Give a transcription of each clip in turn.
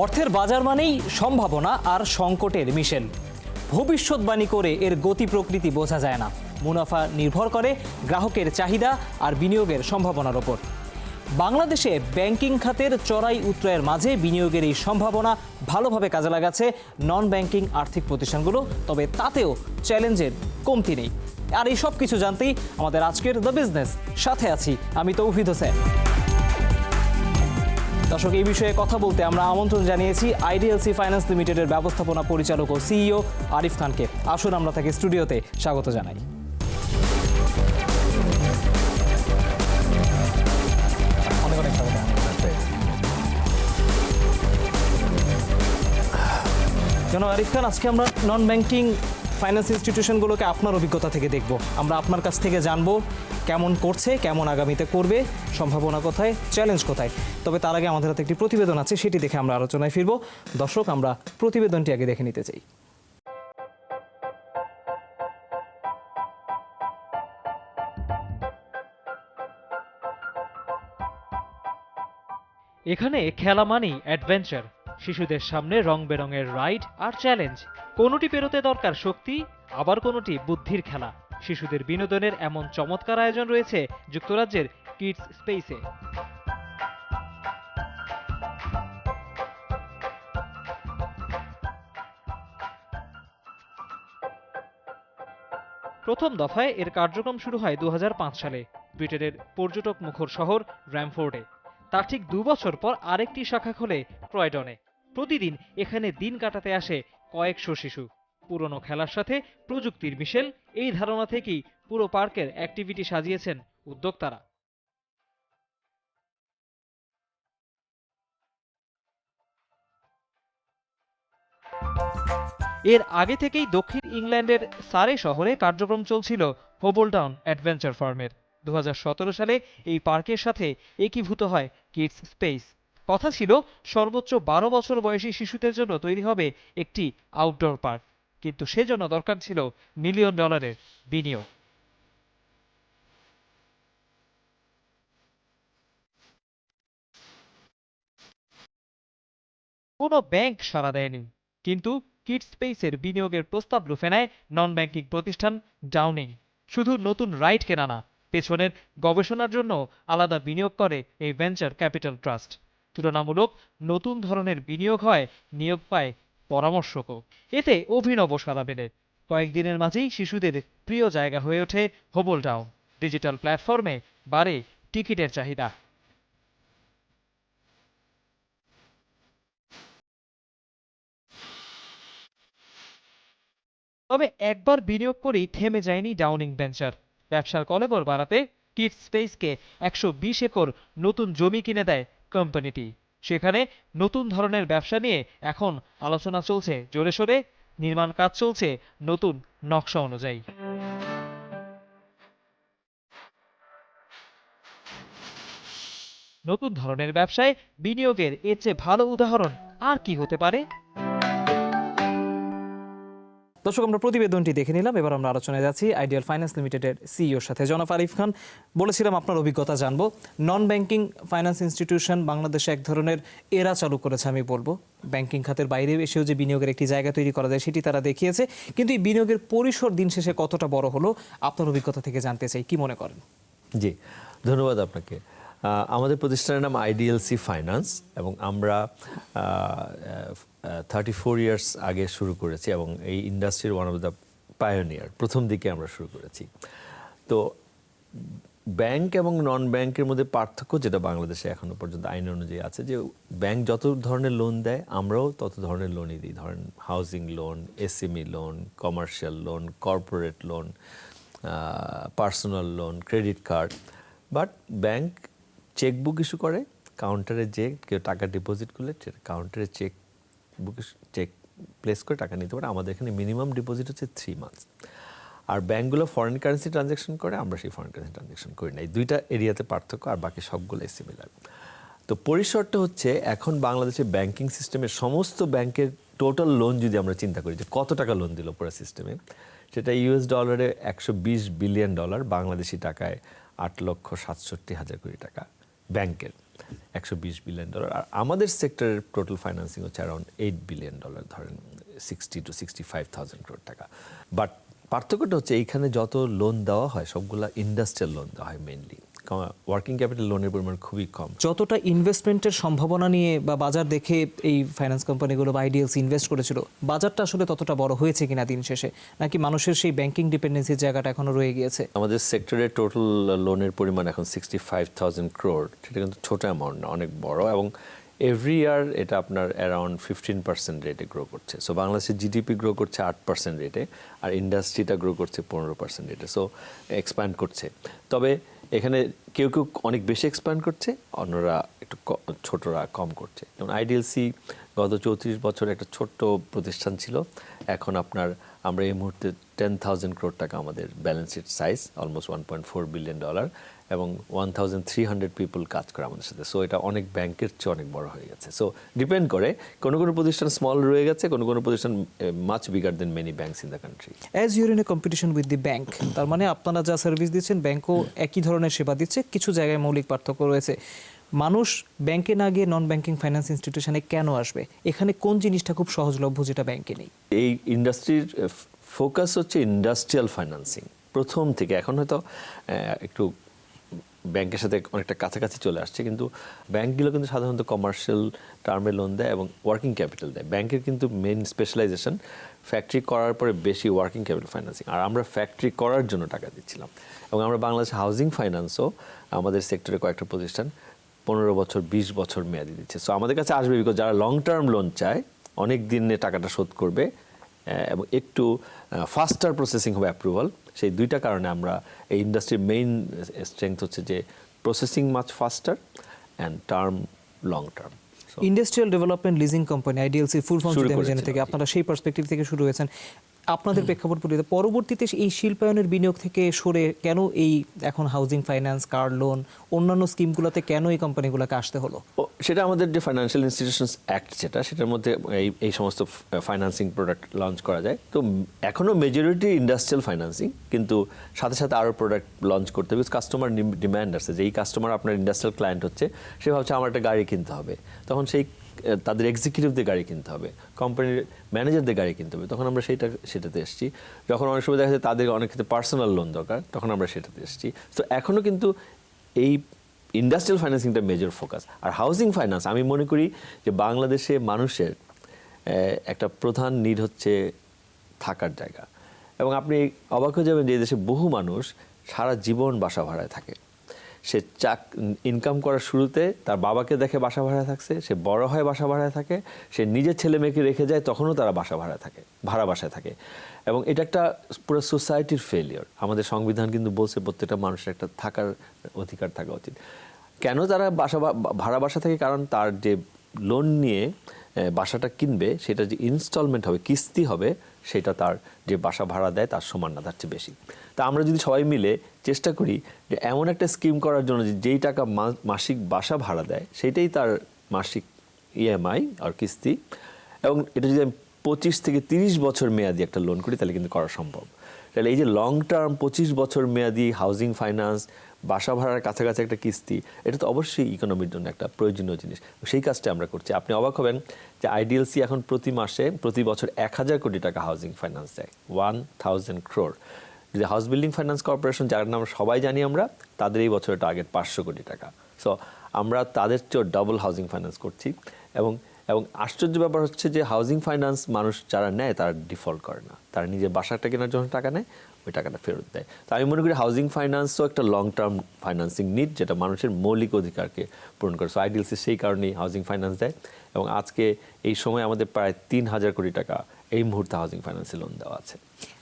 অর্থের বাজার মানেই সম্ভাবনা আর সংকটের মিশেল। ভবিষ্যৎবাণী করে এর গতি প্রকৃতি বোঝা যায় না। মুনাফা নির্ভর করে গ্রাহকের চাহিদা আর বিনিয়োগের সম্ভাবনার ওপর। বাংলাদেশে ব্যাংকিং খাতের চড়াই উতরায়ের মাঝে বিনিয়োগের এই সম্ভাবনা ভালোভাবে কাজে লাগাচ্ছে নন ব্যাংকিং আর্থিক প্রতিষ্ঠানগুলো, তবে তাতেও চ্যালেঞ্জের কমতি নেই। আর এই সব কিছু জানতেই আমাদের আজকের দ্য বিজনেস সাথে আছি আমি তৌহিদ হোসেন। দর্শক, এই বিষয়ে কথা বলতে আমরা আমন্ত্রণ জানিয়েছি আইডিএলসি ফাইন্যান্স লিমিটেডের ব্যবস্থাপনা পরিচালক ও সিইও আরিফ খানকে। আসুন আমরা তাকে স্টুডিওতে স্বাগত জানাই। অনেক অনেক স্বাগত। কেন আরিফ খান, আজকে আমরা নন ব্যাংকিং ফাইন্যান্স ইনস্টিটিউশনগুলোকে আপনার অভিজ্ঞতা থেকে দেখব। আমরা আপনার কাছ থেকে জানবো কেমন করছে, কেমন আগামীতে করবে, সম্ভাবনা কোথায়, চ্যালেঞ্জ কোথায়। তবে তার আগে আমাদের হাতে একটি প্রতিবেদন আছে, সেটি দেখে আমরা আলোচনায় ফিরব। দর্শক, আমরা প্রতিবেদনটি আগে দেখে নিতে চাই। এখানে খেলা মানেই অ্যাডভেঞ্চার। শিশুদের সামনে রং বেরঙের রাইড আর চ্যালেঞ্জ। কোনোটি পেরোতে দরকার শক্তি, আবার কোনোটি বুদ্ধির খেলা। শিশুদের বিনোদনের এমন চমৎকার আয়োজন রয়েছে যুক্তরাজ্যের কিডস স্পেসে। প্রথম দফায় এর কার্যক্রম শুরু হয় 2005 সালে ব্রিটেনের পর্যটক মুখর শহর ব্র্যামফোর্ডে। তার ঠিক 2 বছর পর আরেকটি শাখা খোলে ক্রয়ডনে। প্রতিদিন এখানে দিন কাটাতে আসে কয়েকশো শিশু। পুরনো খেলার সাথে প্রযুক্তির মিশেল, এই ধারণা থেকেই পুরো পার্কের অ্যাক্টিভিটি সাজিয়েছেন উদ্যোক্তারা। এর আগে থেকেই দক্ষিণ ইংল্যান্ডের সারে শহরে কার্যক্রম চলছিল হোবলটাউন অ্যাডভেঞ্চার ফার্মের। 2017 সালে এই পার্কের সাথে একীভূত হয় কিডস স্পেস। কথা ছিল সর্বোচ্চ 12 বছর বয়সী শিশুদের জন্য তৈরি হবে একটি আউটডোর পার্ক, কিন্তু সেজন্য দরকার ছিল $1 মিলিয়ন বিনিয়োগ। কোনো ব্যাংক সাড়া দেয়নি, কিন্তু কিডস স্পেসের বিনিয়োগের প্রস্তাব রুখে নেয় নন ব্যাংকিং প্রতিষ্ঠান ডাউনিং। শুধু নতুন রাইড কেনা না, পেছনের গবেষণার জন্য আলাদা বিনিয়োগ করে এই ভেঞ্চার ক্যাপিটাল ট্রাস্ট। তুলনামূলক নতুন ধরনের বিনিয়োগ হয়, নিয়োগ পায় পরামর্শকও। এতে অভিনব সাড়া মেলে। কয়েকদিনের মাঝেই শিশুদের প্রিয় জায়গা হয়ে ওঠে হোবলটাউন। ডিজিটাল প্ল্যাটফর্মে বাড়ে টিকিটের চাহিদা। তবে একবার বিনিয়োগ করেই থেমে যায়নি ডাউনিং ভেঞ্চার। ব্যবসার কলেবর বাড়াতে কিডস স্পেসকে 120 একর নতুন জমি কিনে দেয় কোম্পানিটি। সেখানে নতুন ধরনের ব্যবসা নিয়ে এখন আলোচনা চলছে জোরে সোরে। নির্মাণ কাজ চলছে নতুন নকশা অনুযায়ী। নতুন ধরনের ব্যবসায় বিনিয়োগের এর চেয়ে ভালো উদাহরণ আর কি হতে পারে? দর্শক, আমরা প্রতিবেদনটি দেখে নিলাম। এবার আমরা আলোচনায় যাচ্ছি আইডিয়াল ফাইন্যান্স লিমিটেডের সিইওর সাথে, জনাব আরিফ খান। বলেছিলাম আপনার অভিজ্ঞতা জানবো। নন ব্যাংকিং ফাইন্যান্স ইনস্টিটিউশন বাংলাদেশে এক ধরনের এরা চালু করেছে, আমি বলবো। ব্যাংকিং খাতের বাইরে এসেও যে বিনিয়োগের একটি জায়গা তৈরি করা যায় সেটি তারা দেখিয়েছে, কিন্তু এই বিনিয়োগের পরিসর দিন শেষে কতটা বড় হলো আপনার অভিজ্ঞতা থেকে জানতে চাই, কি মনে করেন? জি, ধন্যবাদ আপনাকে। আমাদের প্রতিষ্ঠানের নাম আইডিএলসি ফাইন্যান্স এবং আমরা 34 ইয়ার্স আগে শুরু করেছি এবং এই ইন্ডাস্ট্রির ওয়ান অফ দ্য পায়োনিয়ার, প্রথম দিকে আমরা শুরু করেছি। তো ব্যাংক এবং নন ব্যাংকের মধ্যে পার্থক্য যেটা বাংলাদেশে এখনো পর্যন্ত আইন অনুযায়ী আছে, যে ব্যাংক যত ধরনের লোন দেয় আমরাও তত ধরনের লোনই দিই। ধরেন housing loan, SME loan, commercial loan, corporate loan, personal loan, credit card. But bank chequebook issue করে, কাউন্টারে যে কেউ টাকা ডিপোজিট করলে কাউন্টারে চেক প্লেস করে টাকা নিতে পারে। আমাদের এখানে মিনিমাম ডিপোজিট হচ্ছে 3 মান্থস। আর ব্যাংকগুলো ফরেন কারেন্সি ট্রানজ্যাকশন করে, আমরা সেই ফরেন কারেন্সি ট্রানজ্যাকশন করি না। এই দুইটা এরিয়াতে পার্থক্য, আর বাকি সবগুলোই সিমিলার। তো পরিসরটা হচ্ছে, এখন বাংলাদেশের ব্যাংকিং সিস্টেমের সমস্ত ব্যাংকের টোটাল লোন যদি আমরা চিন্তা করি যে কত টাকা লোন দিল পুরো সিস্টেমে, সেটা US ডলারে $120 বিলিয়ন, বাংলাদেশি টাকায় 8,67,000 কোটি টাকা ব্যাংকের। $120 বিলিয়ন। আর আমাদের সেক্টরের টোটাল ফাইন্যান্সিং হচ্ছে অ্যারাউন্ড $8 বিলিয়ন, ধরেন 60 to 65,000 crore টাকা। বাট পার্থক্যটা হচ্ছে এইখানে যত লোন দেওয়া হয় সবগুলা ইন্ডাস্ট্রিয়াল লোন দেওয়া হয় মেইনলি, ওয়ার্কিং ক্যাপিটাল লোনের পরিমাণ খুবই কম। যতটা ইনভেস্টমেন্টের সম্ভাবনা নিয়ে বা বাজার দেখে এই ফাইন্যান্স কোম্পানিগুলো বা আইডিএলসি ইনভেস্ট করেছিল, বাজারটা আসলে ততটা বড় হয়েছে কিনা দিন শেষে, নাকি মানুষের সেই ব্যাংকিং ডিপেন্ডেন্সির জায়গাটা এখনো রয়ে গিয়েছে? আমাদের সেক্টরের টোটাল লোনের পরিমাণ এখন 65,000 crore, সেটা কিন্তু ছোট অ্যামাউন্ট না, অনেক বড়, এবং এভরি ইয়ার এটা আপনার অ্যারাউন্ড 15% রেটে গ্রো করছে। সো বাংলাদেশের জিডিপি গ্রো করছে 8% রেটে, আর ইন্ডাস্ট্রিটা গ্রো করছে 15% রেটে। সো এক্সপ্যান্ড করছে। তবে এখানে কেউ কেউ অনেক বেশি এক্সপ্যান্ড করছে, অন্যরা একটু ছোটরা কম করছে। যেমন আইডিএলসি গত 34 বছর একটা ছোট্ট প্রতিষ্ঠান ছিল, এখন আমরা এই মুহূর্তে 10,000 crore টাকা আমাদের balance sheet size, almost $1.4 billion, এবং 1,300 পিপল কাজ করে আমাদের সাথে। সো এটা অনেক ব্যাংকের চেয়ে অনেক বড় হয়ে গেছে। সো ডিপেন্ড করে, কোনো কোনো প্রতিষ্ঠান স্মল রয়ে গেছে, কোনো কোনো প্রতিষ্ঠান much bigger then many banks in the country. As your in a competition with the bank, তার মানে আপনারা যা সার্ভিস দিচ্ছেন ব্যাংকও একই ধরনের সেবা দিচ্ছে, কিছু জায়গায় মৌলিক পার্থক্য রয়েছে। মানুষ ব্যাংকে না গিয়ে নন ব্যাংকিং ফাইন্যান্স ইনস্টিটিউশনে কেন আসবে? এখানে কোন জিনিসটা খুব সহজলভ্য যেটা ব্যাংকে নেই? এই ইন্ডাস্ট্রির ফোকাস হচ্ছে ইন্ডাস্ট্রিয়াল ফাইন্যান্সিং প্রথম থেকে। এখন হয়তো একটু ব্যাংকের সাথে অনেকটা কাছাকাছি চলে আসছে, কিন্তু ব্যাংকগুলো কিন্তু সাধারণত কমার্শিয়াল টার্মে লোন দেয় এবং ওয়ার্কিং ক্যাপিটাল দেয়। ব্যাংকের কিন্তু মেইন স্পেশালাইজেশন ফ্যাক্টরি করার পরে বেশি ওয়ার্কিং ক্যাপিটাল ফাইন্যান্সিং, আর আমরা ফ্যাক্টরি করার জন্য টাকা দিচ্ছিলাম। এবং আমরা বাংলাদেশ হাউজিং ফাইন্যান্সও আমাদের সেক্টরে কয়েকটা প্রতিষ্ঠান 15 বছর 20 বছর মেয়াদি দিচ্ছে। সো আমাদের কাছে আসবে বিকজ যারা লং টার্ম লোন চায়, অনেক দিনে টাকাটা শোধ করবে এবং একটু ফাস্টার প্রসেসিং হবে অ্যাপ্রুভাল, সেই দুইটা কারণে আমরা এই ইন্ডাস্ট্রির মেইন স্ট্রেংথ হচ্ছে যে processing much ফাস্টার and term long term. Industrial development leasing company IDLC full form যদি আমি জেনে থাকি, আপনারা সেই পার্সপেক্টিভ থেকে শুরু হয়েছেন। আপনাদের প্রেক্ষাপট পরবর্তীতে এই শিল্পায়নের বিনিয়োগ থেকে সরে কেন এই এখন হাউজিং ফাইন্যান্স, কার লোন, অন্যান্য স্কিমগুলোতে কেন এই কোম্পানিগুলোকে আসতে হলো? সেটা আমাদের যে ফাইন্যান্সিয়াল ইনস্টিটিউশনস অ্যাক্ট, সেটার মধ্যে এই সমস্ত ফাইন্যান্সিং প্রোডাক্ট লঞ্চ করা যায়। তো এখনও মেজরিটি ইন্ডাস্ট্রিয়াল ফাইন্যান্সিং, কিন্তু সাথে সাথে আরও প্রোডাক্ট লঞ্চ করতে হবে। কাস্টমার ডিম্যান্ড আছে যে এই কাস্টমার আপনার ইন্ডাস্ট্রিয়াল ক্লায়েন্ট হচ্ছে, সে ভাবছে আমার একটা গাড়ি কিনতে হবে, তখন সেই তাদের এক্সিকিউটিভদের গাড়ি কিনতে হবে, কোম্পানির ম্যানেজারদের গাড়ি কিনতে হবে, তখন আমরা সেটাতে এসেছি। যখন অনেক সময় দেখা যায় তাদের অনেক ক্ষেত্রে পার্সোনাল লোন দরকার, তখন আমরা সেটাতে এসেছি। তো এখনও কিন্তু এই ইন্ডাস্ট্রিয়াল ফাইন্যান্সিংটা মেজর ফোকাস। আর হাউজিং ফাইন্যান্স আমি মনে করি যে বাংলাদেশে মানুষের একটা প্রধান নিড হচ্ছে থাকার জায়গা, এবং আপনি অবাক হয়ে যাবেন যে দেশে বহু মানুষ সারা জীবন বাসা ভাড়ায় থাকে। সে ইনকাম করার শুরুতে তার বাবাকে দেখে বাসা ভাড়ায় থাকছে, সে বড় হয় বাসা ভাড়ায় থাকে, সে নিজের ছেলে মেয়েকে রেখে যায়, তখনও তারা বাসা ভাড়ায় থাকে, ভাড়া বাসায় থাকে। এবং এটা একটা পুরো সোসাইটির ফেলিওর। আমাদের সংবিধান কিন্তু বলছে প্রত্যেকটা মানুষের একটা থাকার অধিকার থাকা উচিত। কেন তারা ভাড়া বাসা থাকে? কারণ তার যে লোন নিয়ে বাসাটা কিনবে, সেটা যে ইনস্টলমেন্ট হবে, কিস্তি হবে, সেটা তার যে বাসা ভাড়া দেয় তার সমান না, তার চেয়ে বেশি। তা আমরা যদি সবাই মিলে চেষ্টা করি যে এমন একটা স্কিম করার জন্য যে যেই টাকা মাসিক বাসা ভাড়া দেয় সেটাই তার মাসিক ইএমআই আর কিস্তি, এবং এটা যদি আমি 25 থেকে 30 বছর মেয়াদি একটা লোন করি, তাহলে কিন্তু করা সম্ভব। তাহলে এই যে লং টার্ম 25 বছর মেয়াদি হাউজিং ফাইন্যান্স, বাসা ভাড়ার কাছাকাছি একটা কিস্তি, এটা তো অবশ্যই ইকোনমির জন্য একটা প্রয়োজনীয় জিনিস। সেই কাজটা আমরা করছি। আপনি অবাক হবেন যে আইডিএলসি এখন প্রতি বছর 1,000 কোটি টাকা হাউজিং ফাইন্যান্স দেয়, 1,000 crore। যদি হাউস বিল্ডিং ফাইন্যান্স কর্পোরেশন, যার নাম সবাই জানি আমরা, তাদের এই বছরের টার্গেট 500 কোটি টাকা। সো আমরা তাদের চেয়েও ডাবল হাউজিং ফাইন্যান্স করছি। এবং আশ্চর্য ব্যাপার হচ্ছে যে হাউজিং ফাইন্যান্স মানুষ যারা নেয় তারা ডিফল্ট করে না, তারা নিজের বাসাটা কেনার জন্য টাকা নেয়, ওই টাকাটা ফেরত দেয়। তো আমি মনে করি হাউজিং ফাইন্যান্সও একটা লং টার্ম ফাইন্যান্সিং নিড, যেটা মানুষের মৌলিক অধিকারকে পূরণ করে। সো আইডিএলসি সেই কারণেই হাউজিং ফাইন্যান্স দেয়, এবং আজকে এই সময় আমাদের প্রায় 3,000 কোটি টাকা এই মুহূর্তে হাউজিং ফাইন্যান্সে লোন দেওয়া আছে।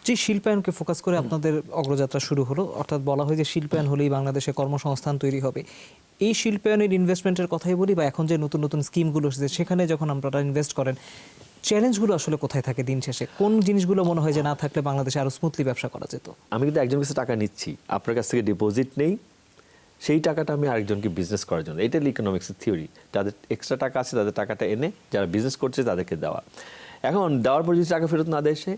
যে শিল্পায়নকে ফোকাস করে আপনাদের অগ্রযাত্রা শুরু হলো, অর্থাৎ বলা হয় যে শিল্পায়ন হলেই বাংলাদেশে কর্মসংস্থান তৈরি হবে। এই শিল্পায়নের ইনভেস্টমেন্টের কথাই বলি, বা এখন যে নতুন নতুন স্কিমগুলো এসেছে সেখানে যখন আপনারা ইনভেস্ট করেন, চ্যালেঞ্জগুলো আসলে কোথায় থাকে দিন শেষে? কোন জিনিসগুলো মনে হয় যে না থাকলে বাংলাদেশে আরো স্মুথলি ব্যবসা করা যেত? আমি কিন্তু একজনের কাছে টাকা নিচ্ছি, আপনার কাছ থেকে ডিপোজিট নেই, সেই টাকাটা আমি আরেকজনকে বিজনেস করার জন্য, এটা ইকোনমিক্সের থিওরি। যাদের এক্সট্রা টাকা আছে তাদের টাকাটা এনে যারা বিজনেস করছে তাদেরকে দেওয়া। এখন দেওয়ার পর যদি টাকা ফেরত না দেয় সে,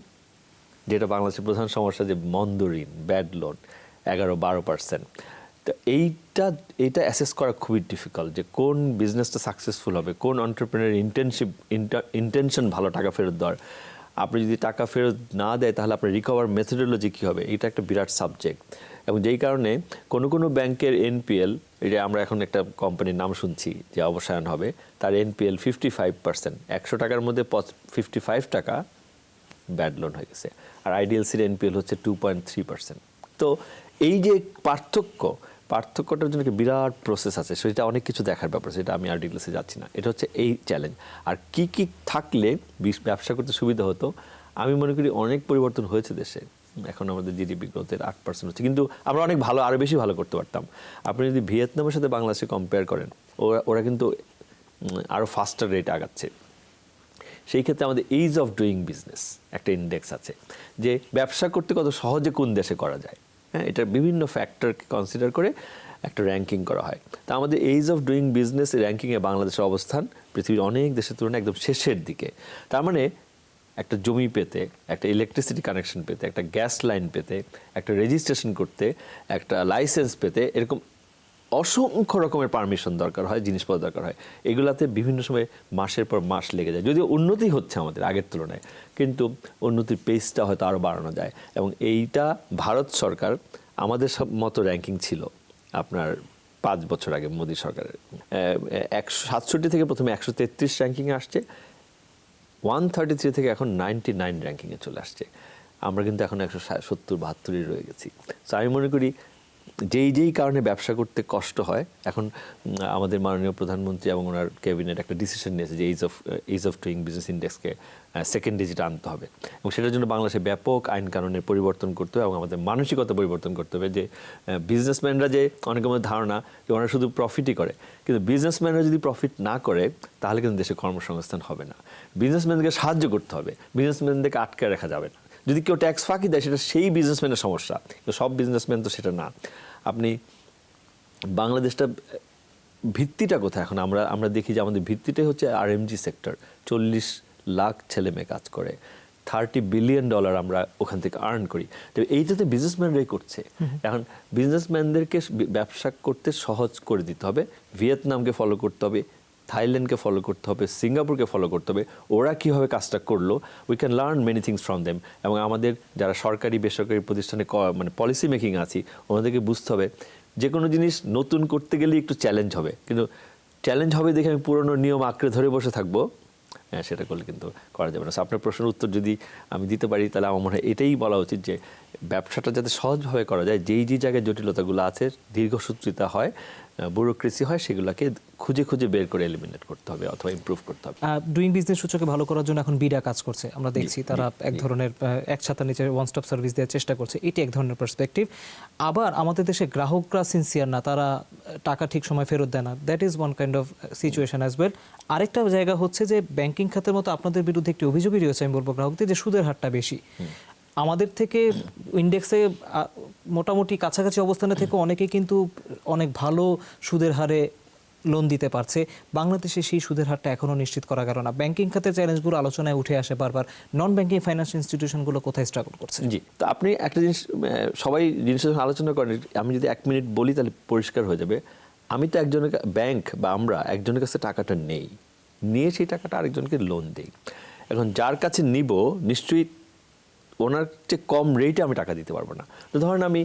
যেটা বাংলাদেশের প্রধান সমস্যা, যে মন্দ ঋণ, ব্যাড লোন 11-12%। তো এইটা অ্যাসেস করা খুবই ডিফিকাল্ট যে কোন বিজনেসটা সাকসেসফুল হবে, কোন এন্টারপ্রেনার ইন্টেনশন ভালো টাকা ফেরত দেওয়ার। আপনি যদি টাকা ফেরত না দেয় তাহলে আপনার রিকভার মেথোডোলজি কী হবে, এটা একটা বিরাট সাবজেক্ট। এবং যেই কারণে কোনো ব্যাংকের এনপিএল, এটা আমরা এখন একটা কোম্পানির নাম শুনছি যে অবসায়ন হবে, তার এনপিএল 55%, 100 টাকার মধ্যে 55 টাকা ব্যাড লোন হয়ে গেছে। আর আইডিএলসির এনপিএল হচ্ছে 2.3%। তো এই যে পার্থক্যটার জন্য একটা বিরাট প্রসেস আছে, সেটা অনেক কিছু দেখার ব্যাপার, সেটা আমি আর ডিটেলসে যাচ্ছি না। এটা হচ্ছে এই চ্যালেঞ্জ। আর কি থাকলে ব্যবসা করতে সুবিধা হতো, আমি মনে করি অনেক পরিবর্তন হয়েছে দেশে। এখন আমাদের জিডিপি গ্রোথের 8% হচ্ছে, কিন্তু আমরা অনেক ভালো, আরও বেশি ভালো করতে পারতাম। আপনি যদি ভিয়েতনামের সাথে বাংলাদেশে কম্পেয়ার করেন, ওরা কিন্তু আরও ফাস্টার রেটে আগাচ্ছে। সেই ক্ষেত্রে আমাদের এইজ অফ ডুইং বিজনেস একটা ইন্ডেক্স আছে, যে ব্যবসা করতে কত সহজে কোন দেশে করা যায়। হ্যাঁ, এটা বিভিন্ন ফ্যাক্টরকে কনসিডার করে একটা র্যাঙ্কিং করা হয়। তা আমাদের এইজ অফ ডুইং বিজনেস র্যাঙ্কিংয়ে বাংলাদেশের অবস্থান পৃথিবীর অনেক দেশের তুলনায় একদম শেষের দিকে। তার মানে একটা জমি পেতে, একটা ইলেকট্রিসিটি কানেকশন পেতে, একটা গ্যাস লাইন পেতে, একটা রেজিস্ট্রেশন করতে, একটা লাইসেন্স পেতে, এরকম অসংখ্য রকমের পারমিশন দরকার হয়, জিনিসপত্র দরকার হয়। এগুলাতে বিভিন্ন সময় মাসের পর মাস লেগে যায়। যদিও উন্নতি হচ্ছে আমাদের আগের তুলনায়, কিন্তু উন্নতির পেসটা হয়তো আরও বাড়ানো যায়। এবং এইটা ভারত সরকার আমাদের মতো র্যাঙ্কিং ছিল আপনার 5 বছর আগে মোদী সরকারের। 167 থেকে প্রথমে 133 র্যাঙ্কিংয়ে আসছে, 133 থেকে এখন 99 র্যাঙ্কিংয়ে চলে আসছে। আমরা কিন্তু এখন 170-72 রয়ে গেছি। তো আমি মনে করি যেই কারণে ব্যবসা করতে কষ্ট হয়, এখন আমাদের মাননীয় প্রধানমন্ত্রী এবং ওনার ক্যাবিনেট একটা ডিসিশন নিয়েছে যে এইজ অফ ডুইং বিজনেস ইন্ডেক্সকে সেকেন্ড ডিজিটে আনতে হবে। এবং সেটার জন্য বাংলাদেশে ব্যাপক আইন কানুনের পরিবর্তন করতে হবে এবং আমাদের মানসিকতা পরিবর্তন করতে হবে। যে বিজনেসম্যানরা, যে অনেকের মধ্যে ধারণা যে ওনারা শুধু প্রফিটই করে, কিন্তু বিজনেসম্যানরা যদি প্রফিট না করে তাহলে কিন্তু দেশে কর্মসংস্থান হবে না। বিজনেসম্যানদেরকে সাহায্য করতে হবে, বিজনেসম্যানদেরকে আটকে রাখা যাবে না। যদি কেউ ট্যাক্স ফাঁকি দেয় সেটা সেই বিজনেসম্যানের সমস্যা, কিন্তু সব বিজনেসম্যান তো সেটা না। আপনি বাংলাদেশটা ভিত্তিটা কোথায়? এখন আমরা দেখি যে আমাদের ভিত্তিটাই হচ্ছে আরএমজি সেক্টর। 40 লাখ ছেলে মেয়ে কাজ করে, $30 বিলিয়ন আমরা ওখান থেকে আর্ন করি। তো এইটাতে বিজনেসম্যানরাই করছে। এখন বিজনেসম্যানদেরকে ব্যবসা করতে সহজ করে দিতে হবে। ভিয়েতনামকে ফলো করতে হবে, থাইল্যান্ডকে ফলো করতে হবে, সিঙ্গাপুরকে ফলো করতে হবে। ওরা কীভাবে কাজটা করলো, we can learn many things from them. এবং আমাদের যারা সরকারি বেসরকারি প্রতিষ্ঠানে মানে পলিসি মেকিং আছি, ওনাদেরকে বুঝতে হবে যে কোনো জিনিস নতুন করতে গেলে একটু চ্যালেঞ্জ হবে, কিন্তু চ্যালেঞ্জ হবে দেখে আমি পুরনো নিয়ম আঁকড়ে ধরে বসে থাকবো, হ্যাঁ, সেটা করলে কিন্তু করা যাবে না। আপনার প্রশ্নের উত্তর যদি আমি দিতে পারি, তাহলে আমার মনে হয় এটাই বলা উচিত যে ব্যবসাটা যাতে সহজভাবে করা যায়, যেই জায়গায় জটিলতাগুলো আছে, দীর্ঘসূত্রিতা হয়, ব্যুরোক্রেসি হয়, সেগুলোকে খুঁজে বের করে এলিমিনেট করতে হবে অথবা ইমপ্রুভ করতে হবে। ডুইং বিজনেস সূচকে ভালো করার জন্য এখন বিডা কাজ করছে, আমরা দেখছি তারা এক ধরনের এক ছাতার নিচে ওয়ান স্টপ সার্ভিস দেওয়ার চেষ্টা করছে। এটি এক ধরনের পার্সপেক্টিভ। আবার আমাদের দেশে গ্রাহকরা সিনসিয়ার না, তারা টাকা ঠিক সময় ফেরত দেয় না, that is one kind of situation as well. আরেকটা জায়গা হচ্ছে যে ব্যাংকিং খাতের মতো আপনাদের বিরুদ্ধে একটি অভিযোগই রয়েছে, আমি বলবো গ্রাহকদের, যে সুদের হারটা বেশি। আমাদের থেকে ইন্ডেক্সে মোটামুটি কাছাকাছি অবস্থানে থেকে অনেকে কিন্তু অনেক ভালো সুদের হারে লোন দিতে পারছে। বাংলাদেশে সেই সুদের হারটা এখনও নিশ্চিত করা গেল না। ব্যাংকিং খাতের চ্যালেঞ্জগুলো আলোচনায় উঠে আসে বারবার। নন ব্যাংকিং ফাইন্যান্সিয়াল ইনস্টিটিউশনগুলো কোথায় স্ট্রাগল করছে? জি, তো আপনি একটা জিনিস, সবাই জিনিসের সঙ্গে আলোচনা করেন, আমি যদি 1 মিনিট বলি তাহলে পরিষ্কার হয়ে যাবে। আমি তো একজনের ব্যাংক বা আমরা একজনের কাছে টাকাটা নিয়ে সেই টাকাটা আরেকজনকে লোন দিই। এখন যার কাছে নিব, নিশ্চয়ই ওনার চেয়ে কম রেটে আমি টাকা দিতে পারবো না। তো ধরেন আমি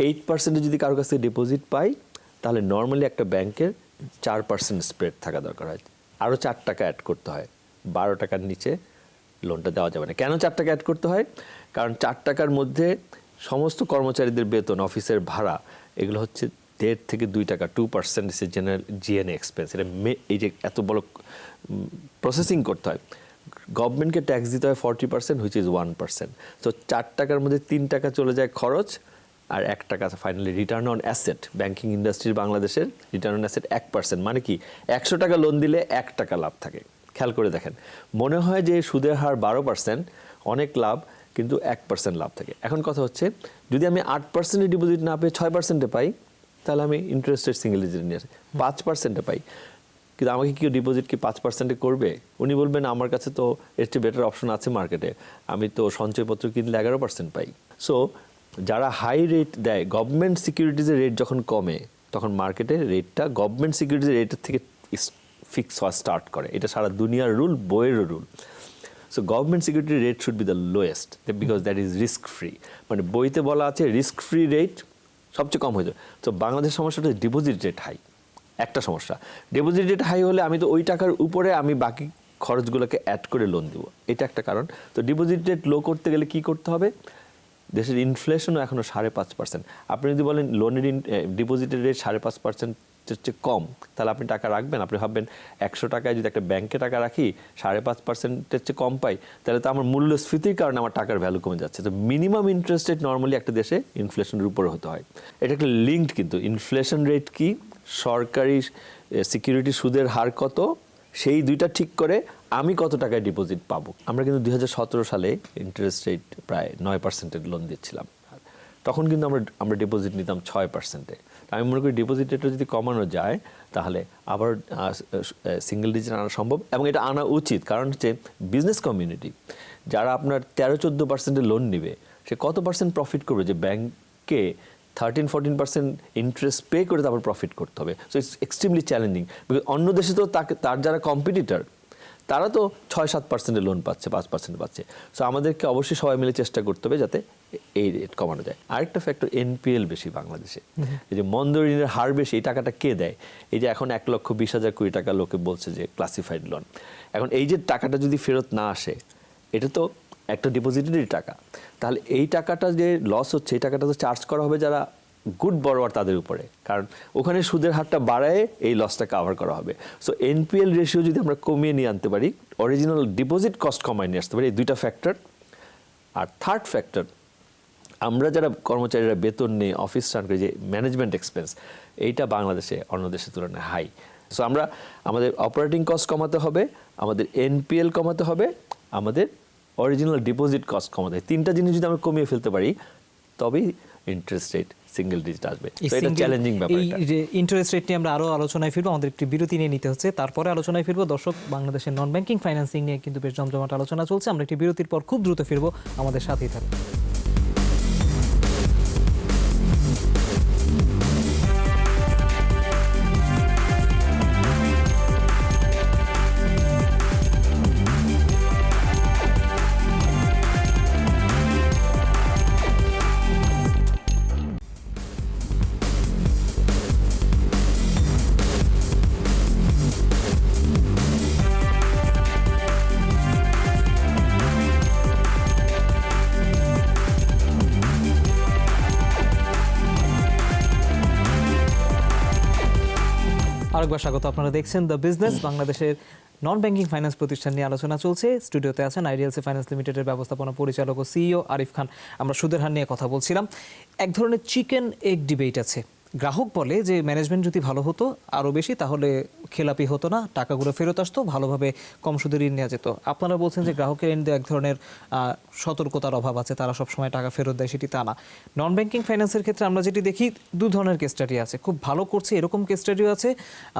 8% যদি কারোর কাছে ডিপোজিট পাই, তাহলে নর্মালি একটা ব্যাংকের 4% স্প্রেড থাকা দরকার হয়, আরও 4 টাকা অ্যাড করতে হয়। 12 টাকার নিচে লোনটা দেওয়া যাবে না। কেন 4 টাকা অ্যাড করতে হয়? কারণ 4 টাকার মধ্যে সমস্ত কর্মচারীদের বেতন, অফিসের ভাড়া, এগুলো হচ্ছে 1.5 থেকে 2 টাকা, 2% ইস জেনারেল জিএনএ এক্সপেন্স। এটা এই যে এত বড় প্রসেসিং করতে হয়, গভর্নমেন্টকে ট্যাক্স দিতে হয় 40%, হুইচ ইজ 1%। তো 4 টাকার মধ্যে 3 টাকা চলে যায় খরচ, আর 1 টাকা finally return on asset. Banking ইন্ডাস্ট্রির বাংলাদেশের রিটার্ন অন অ্যাসেট 1%। মানে কি, 100 টাকা লোন দিলে 1 টাকা লাভ থাকে। খেয়াল করে দেখেন, মনে হয় যে সুদের হার 12%, অনেক লাভ, কিন্তু 1% লাভ থাকে। এখন কথা হচ্ছে, যদি আমি 8% ডিপোজিট না পেয়ে 6% পাই, তাহলে আমি ইন্টারেস্ট রেট সিঙ্গেল ডিজিটে নিয়ে আসি। 5% পাই, কিন্তু আমাকে কেউ ডিপোজিট কি 5% করবে? উনি বলবেন আমার কাছে তো এর চেয়ে বেটার অপশন আছে মার্কেটে, আমি তো সঞ্চয়পত্র কিনলে 11% পাই। সো যারা হাই রেট দেয়, গভর্নমেন্ট সিকিউরিটিজের রেট যখন কমে তখন মার্কেটে রেটটা গভর্নমেন্ট সিকিউরিটিজের রেটের থেকে ফিক্স হওয়া স্টার্ট করে। এটা সারা দুনিয়ার রুল, বইয়েরও rule. So government security rate should be the lowest because that is risk free. মানে বইতে বলা আছে রিস্ক ফ্রি রেট সবচেয়ে কম হয়ে যায়। তো বাংলাদেশ সমস্যাটা ডিপোজিট রেট হাই, একটা সমস্যা। ডিপোজিট রেট হাই হলে আমি তো ওই টাকার উপরে আমি বাকি খরচগুলোকে অ্যাড করে লোন দিব, এটা একটা কারণ। তো ডিপোজিট রেট লো করতে গেলে কি করতে হবে? দেশের ইনফ্লেশনও এখনও 5.5%। আপনি যদি বলেন লোনের ডিপোজিটের রেট 5.5% চেয়ে কম, তাহলে আপনি টাকা রাখবেন? আপনি ভাববেন 100 টাকায় যদি একটা ব্যাংকে টাকা রাখি 5.5%-এর চেয়ে কম পাই, তাহলে তো আমার মূল্যস্ফীতির কারণে আমার টাকার ভ্যালু কমে যাচ্ছে। তো মিনিমাম ইন্টারেস্ট রেট নর্মালি একটা দেশে ইনফ্লেশনের উপরে হতে হয়। এটা একটা লিঙ্কড, কিন্তু ইনফ্লেশন রেট কি, সরকারি সিকিউরিটি সুদের হার কত, সেই দুইটা ঠিক করে আমি কত টাকায় ডিপোজিট পাবো। আমরা কিন্তু 2017 সালে ইন্টারেস্ট রেট প্রায় 9%-এর লোন দিচ্ছিলাম। তখন কিন্তু আমরা ডিপোজিট নিতাম 6%-এ। আমি মনে করি ডিপোজিট রেটটা যদি কমানো যায় তাহলে আবার সিঙ্গেল ডিজিট আনা সম্ভব, এবং এটা আনা উচিত। কারণ হচ্ছে বিজনেস কমিউনিটি যারা আপনার 13-14%-এর লোন নেবে, সে কত পার্সেন্ট প্রফিট করবে যে ব্যাংকে 13-14% ইন্টারেস্ট পে করে তারপর প্রফিট করতে হবে। So it's extremely challenging. Because অন্য দেশে তো তার যারা কম্পিটিটর তারা তো 6-7%-এর লোন পাচ্ছে, 5% পাচ্ছে। সো আমাদেরকে অবশ্যই সবাই মিলে চেষ্টা করতে হবে যাতে এই রেট কমানো যায়। আরেকটা ফ্যাক্টর, এনপিএল বেশি বাংলাদেশে। এই যে মন্দ ঋণের হার বেশি, এই টাকাটা কে দেয়? এই যে এখন 1,20,000 কোটি টাকা লোকে বলছে যে ক্লাসিফাইড লোন। এখন এই যে টাকাটা যদি ফেরত না আসে, এটা তো একটা ডিপোজিটেরই টাকা, তাহলে এই টাকাটা যে লস হচ্ছে, এই টাকাটা তো চার্জ করা হবে যারা গুড বরোয়ার তাদের উপরে, কারণ ওখানে সুদের হারটা বাড়ায় এই লসটা কাভার করা হবে। সো এনপিএল রেশিও যদি আমরা কমিয়ে নিয়ে আনতে পারি, অরিজিনাল ডিপোজিট কস্ট কমায় নিয়ে আসতে পারি, এই দুইটা ফ্যাক্টর। আর থার্ড ফ্যাক্টর, আমরা যারা কর্মচারীরা বেতন নিয়ে অফিস রান করি, যে ম্যানেজমেন্ট এক্সপেন্স, এইটা বাংলাদেশে অন্য দেশের তুলনায় হাই। সো আমাদের অপারেটিং কস্ট কমাতে হবে, আমাদের এনপিএল কমাতে হবে, আমাদের অরিজিনাল ডিপোজিট কস্ট কমাতে হবে। তিনটা জিনিস যদি আমরা কমিয়ে ফেলতে পারি, তবেই ইন্টারেস্ট রেট সিঙ্গেল ডিজিট আসবে। তো এটা চ্যালেঞ্জিং ব্যাপার। এই যে ইন্টারেস্ট রেট নিয়ে আমরা আরো আলোচনায় ফিরবো, আমাদের একটি বিরতি নিয়ে নিতে হচ্ছে, তারপরে আলোচনায় ফিরবো। দর্শক, বাংলাদেশের নন ব্যাংকিং ফাইন্যান্সিং নিয়ে কিন্তু বেশ জমজমাট আলোচনা চলছে। আমরা একটি বিরতির পর খুব দ্রুত ফিরবো, আমাদের সাথেই থাকবে। আরেকবার স্বাগত। আপনারা দেখছেন দ্য বিজনেস, বাংলাদেশের নন ব্যাংকিং ফাইন্যান্স প্রতিষ্ঠান নিয়ে আলোচনা চলছে। স্টুডিওতে আছেন আইডিএলসি ফাইন্যান্স লিমিটেডের ব্যবস্থাপনা পরিচালক ও সিইও আরিফ খান। আমরা সুদের হার নিয়ে কথা বলছিলাম। এক ধরনের চিকেন এগ ডিবেট আছে। গ্রাহক বলে যে ম্যানেজমেন্ট যদি ভালো হতো আরও বেশি, তাহলে খেলাপি হতো না, টাকাগুলো ফেরত আসতো, ভালোভাবে কম সুদে ঋণ নেওয়া যেত। আপনারা বলছেন যে গ্রাহকের এন্ডে এক ধরনের সতর্কতার অভাব আছে, তারা সবসময় টাকা ফেরত দেয়, সেটি তা না। নন ব্যাংকিং ফাইন্যান্সের ক্ষেত্রে আমরা যেটি দেখি, দু ধরনের কেস স্টাডি আছে। খুব ভালো করছে এরকম কেস স্টাডিও আছে,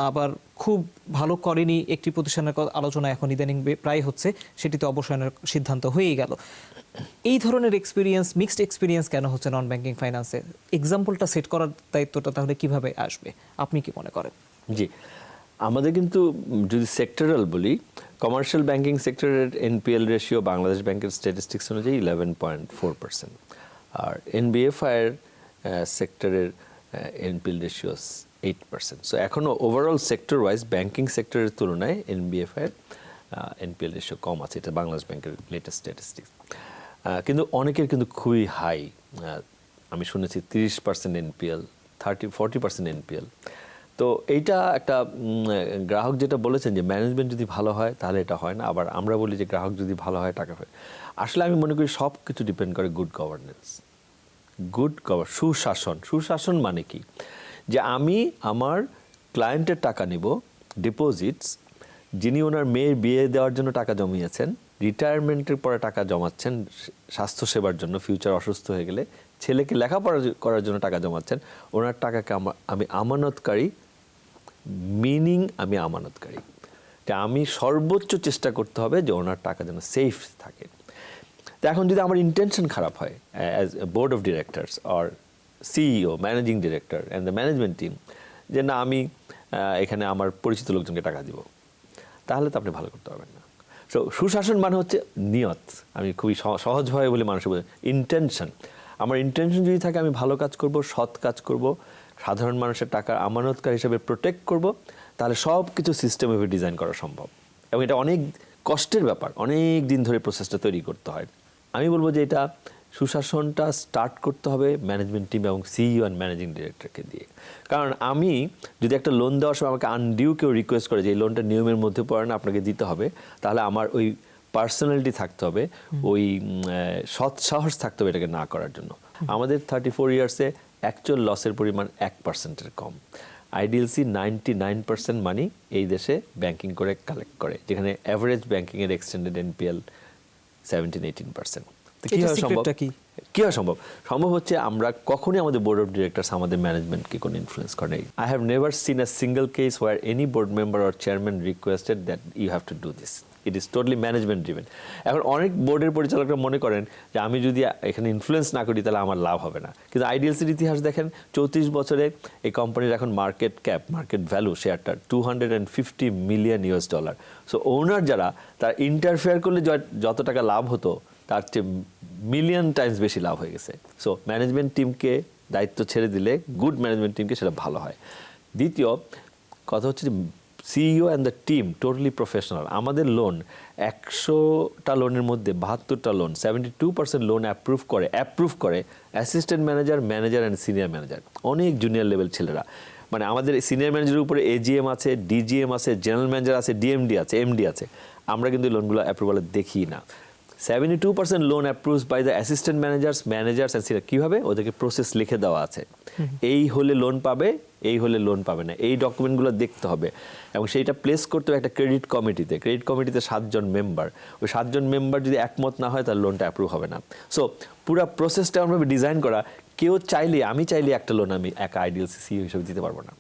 আবার খুব ভালো করেনি একটি প্রতিষ্ঠানের আলোচনা এখন ইদানিং প্রায় হচ্ছে, সেটিতে অবসানের সিদ্ধান্ত হয়েই গেল। এই ধরনের এক্সপিরিয়েন্স, মিক্সড এক্সপিরিয়েন্স কেন হচ্ছে নন ব্যাংকিং ফাইন্যান্সে? এক্সাম্পলটা সেট করার দায়িত্বটা তাহলে কিভাবে আসবে, আপনি কি মনে করেন? জি, আমাদের কিন্তু যদি সেক্টরাল বলি, কমার্শিয়াল ব্যাংকিং সেক্টরের এনপিএল রেশিও বাংলাদেশ ব্যাংকের স্ট্যাটিস্টিক্স অনুযায়ী 11.4%, আর এনবিএফআই এর সেক্টরের এনপিএল রেশিও 8%। সো এখনও ওভারঅল সেক্টর ওয়াইজ ব্যাংকিং সেক্টরের তুলনায় এনবিএফআই এর এনপিএল রেশিও কম আছে, এটা বাংলাদেশ ব্যাংকের লেটেস্ট স্ট্যাটিস্টিক্স। কিন্তু অনেকের কিন্তু খুবই হাই, আমি শুনেছি 30% এনপিএল, 40% এনপিএল। তো এইটা একটা গ্রাহক যেটা বলেছেন যে ম্যানেজমেন্ট যদি ভালো হয় তাহলে এটা হয় না, আবার আমরা বলি যে গ্রাহক যদি ভালো হয় টাকা হয়। আসলে আমি মনে করি সব কিছু ডিপেন্ড করে গুড গভর্নেন্স, সুশাসন মানে কি? যে আমি আমার ক্লায়েন্টের টাকা নিব, ডিপোজিটস, যিনি ওনার মেয়ের বিয়ে দেওয়ার জন্য টাকা জমিয়েছেন, রিটায়ারমেন্টের পরে টাকা জমাচ্ছেন স্বাস্থ্যসেবার জন্য, ফিউচার অসুস্থ হয়ে গেলে ছেলেকে লেখাপড়া করার জন্য টাকা জমাচ্ছেন, ওনার টাকাকে আমি আমানতকারী, মিনিং আমি আমানতকারী, যে আমি সর্বোচ্চ চেষ্টা করতে হবে যে ওনার টাকা যেন সেফ থাকে। তো এখন যদি আমার ইন্টেনশন খারাপ হয় as board of directors or CEO managing director and the management team, যে না আমি এখানে আমার পরিচিত লোকজনকে টাকা দিব, তাহলে তো আপনি ভালো করতে পারবেন না। সো সুশাসন মানে হচ্ছে নিয়ত, আমি খুবই সহজভাবে বলে মানুষের বোঝে, ইন্টেনশন। আমার ইন্টেনশন যদি থাকে আমি ভালো কাজ করব, সৎ কাজ করব, সাধারণ মানুষের টাকা আমানতকার হিসেবে প্রোটেক্ট করব, তাহলে সব কিছু সিস্টেমভাবে ডিজাইন করা সম্ভব। এবং এটা অনেক কষ্টের ব্যাপার, অনেক দিন ধরে প্রসেসটা তৈরি করতে হয়। আমি বলবো যে এটা সুশাসনটা স্টার্ট করতে হবে ম্যানেজমেন্ট টিম এবং সিইও অ্যান্ড ম্যানেজিং ডিরেক্টরকে দিয়ে। কারণ আমি যদি একটা লোন দেওয়ার সময় আমাকে আনডিউ কেউ রিকোয়েস্ট করে যে এই লোনটা নিয়মের মধ্যে পড়ে না, আপনাকে দিতে হবে, তাহলে আমার ওই পার্সোনালিটি থাকতে হবে, ওই সৎ সাহস থাকতে হবে এটাকে না করার জন্য। আমাদের 34 ইয়ার্সে অ্যাকচুয়াল লসের পরিমাণ 1%-এর কম। আইডিএলসি 99% মানি এই দেশে ব্যাংকিং করে কালেক্ট করে, যেখানে অ্যাভারেজ ব্যাংকিংয়ের এক্সটেন্ডেড এনপিএল 17-18%। এটা secretটা কি? কীভাবে সম্ভব? সম্ভব হচ্ছে আমরা কখনোই আমাদের বোর্ড অফ ডিরেক্টরস আমাদের ম্যানেজমেন্টকে কোনো ইনফ্লুয়েন্স করে নাই। I have never seen a single case where any board member or chairman requested that you have to do this. It is totally management driven. এখন অনেক বোর্ডের পরিচালকরা মনে করেন যে আমি যদি এখানে ইনফ্লুয়েন্স না করি তাহলে আমার লাভ হবে না, কিন্তু আইডিএলসির ইতিহাস দেখেন, 34 বছরে এই কোম্পানির এখন মার্কেট ক্যাপ, মার্কেট ভ্যালু শেয়ারটা $250 মিলিয়ন। সো ওনার যারা, তারা ইন্টারফেয়ার করলে যত টাকা লাভ হতো তার চেয়ে মিলিয়ন টাইমস বেশি লাভ হয়ে গেছে। সো ম্যানেজমেন্ট টিমকে দায়িত্ব ছেড়ে দিলে, গুড ম্যানেজমেন্ট টিমকে, সেটা ভালো হয়। দ্বিতীয় কথা হচ্ছে যে CEO and the team totally professional. আমাদের লোন 100টা লোনের মধ্যে 72টা লোন, 72% লোন অ্যাপ্রুভ করে assistant manager, manager and senior manager, অনেক জুনিয়র লেভেল ছেলেরা। মানে আমাদের সিনিয়র ম্যানেজারের উপরে এজিএম আছে, ডিজিএম আছে, জেনারেল ম্যানেজার আছে, ডিএমডি আছে, এমডি আছে। আমরা কিন্তু লোনগুলো অ্যাপ্রুভালে দেখি না। 72% loan approved by the assistant managers and senior. কীভাবে? ওদেরকে প্রসেস লিখে দেওয়া আছে, এই হলে লোন পাবে, এই হলে লোন পাবে না, এই ডকুমেন্টগুলো দেখতে হবে। এবং সেইটা প্লেস করতে হবে একটা ক্রেডিট কমিটিতে 7 জন মেম্বার। ওই 7 জন মেম্বার যদি একমত না হয় তাহলে লোনটা অ্যাপ্রুভ হবে না। সো পুরো প্রসেসটা এমনভাবে ডিজাইন করা, কেউ চাইলে, আমি চাইলে একটা লোন আমি একা আইডিএলসি সিইও হিসেবে দিতে পারবো না,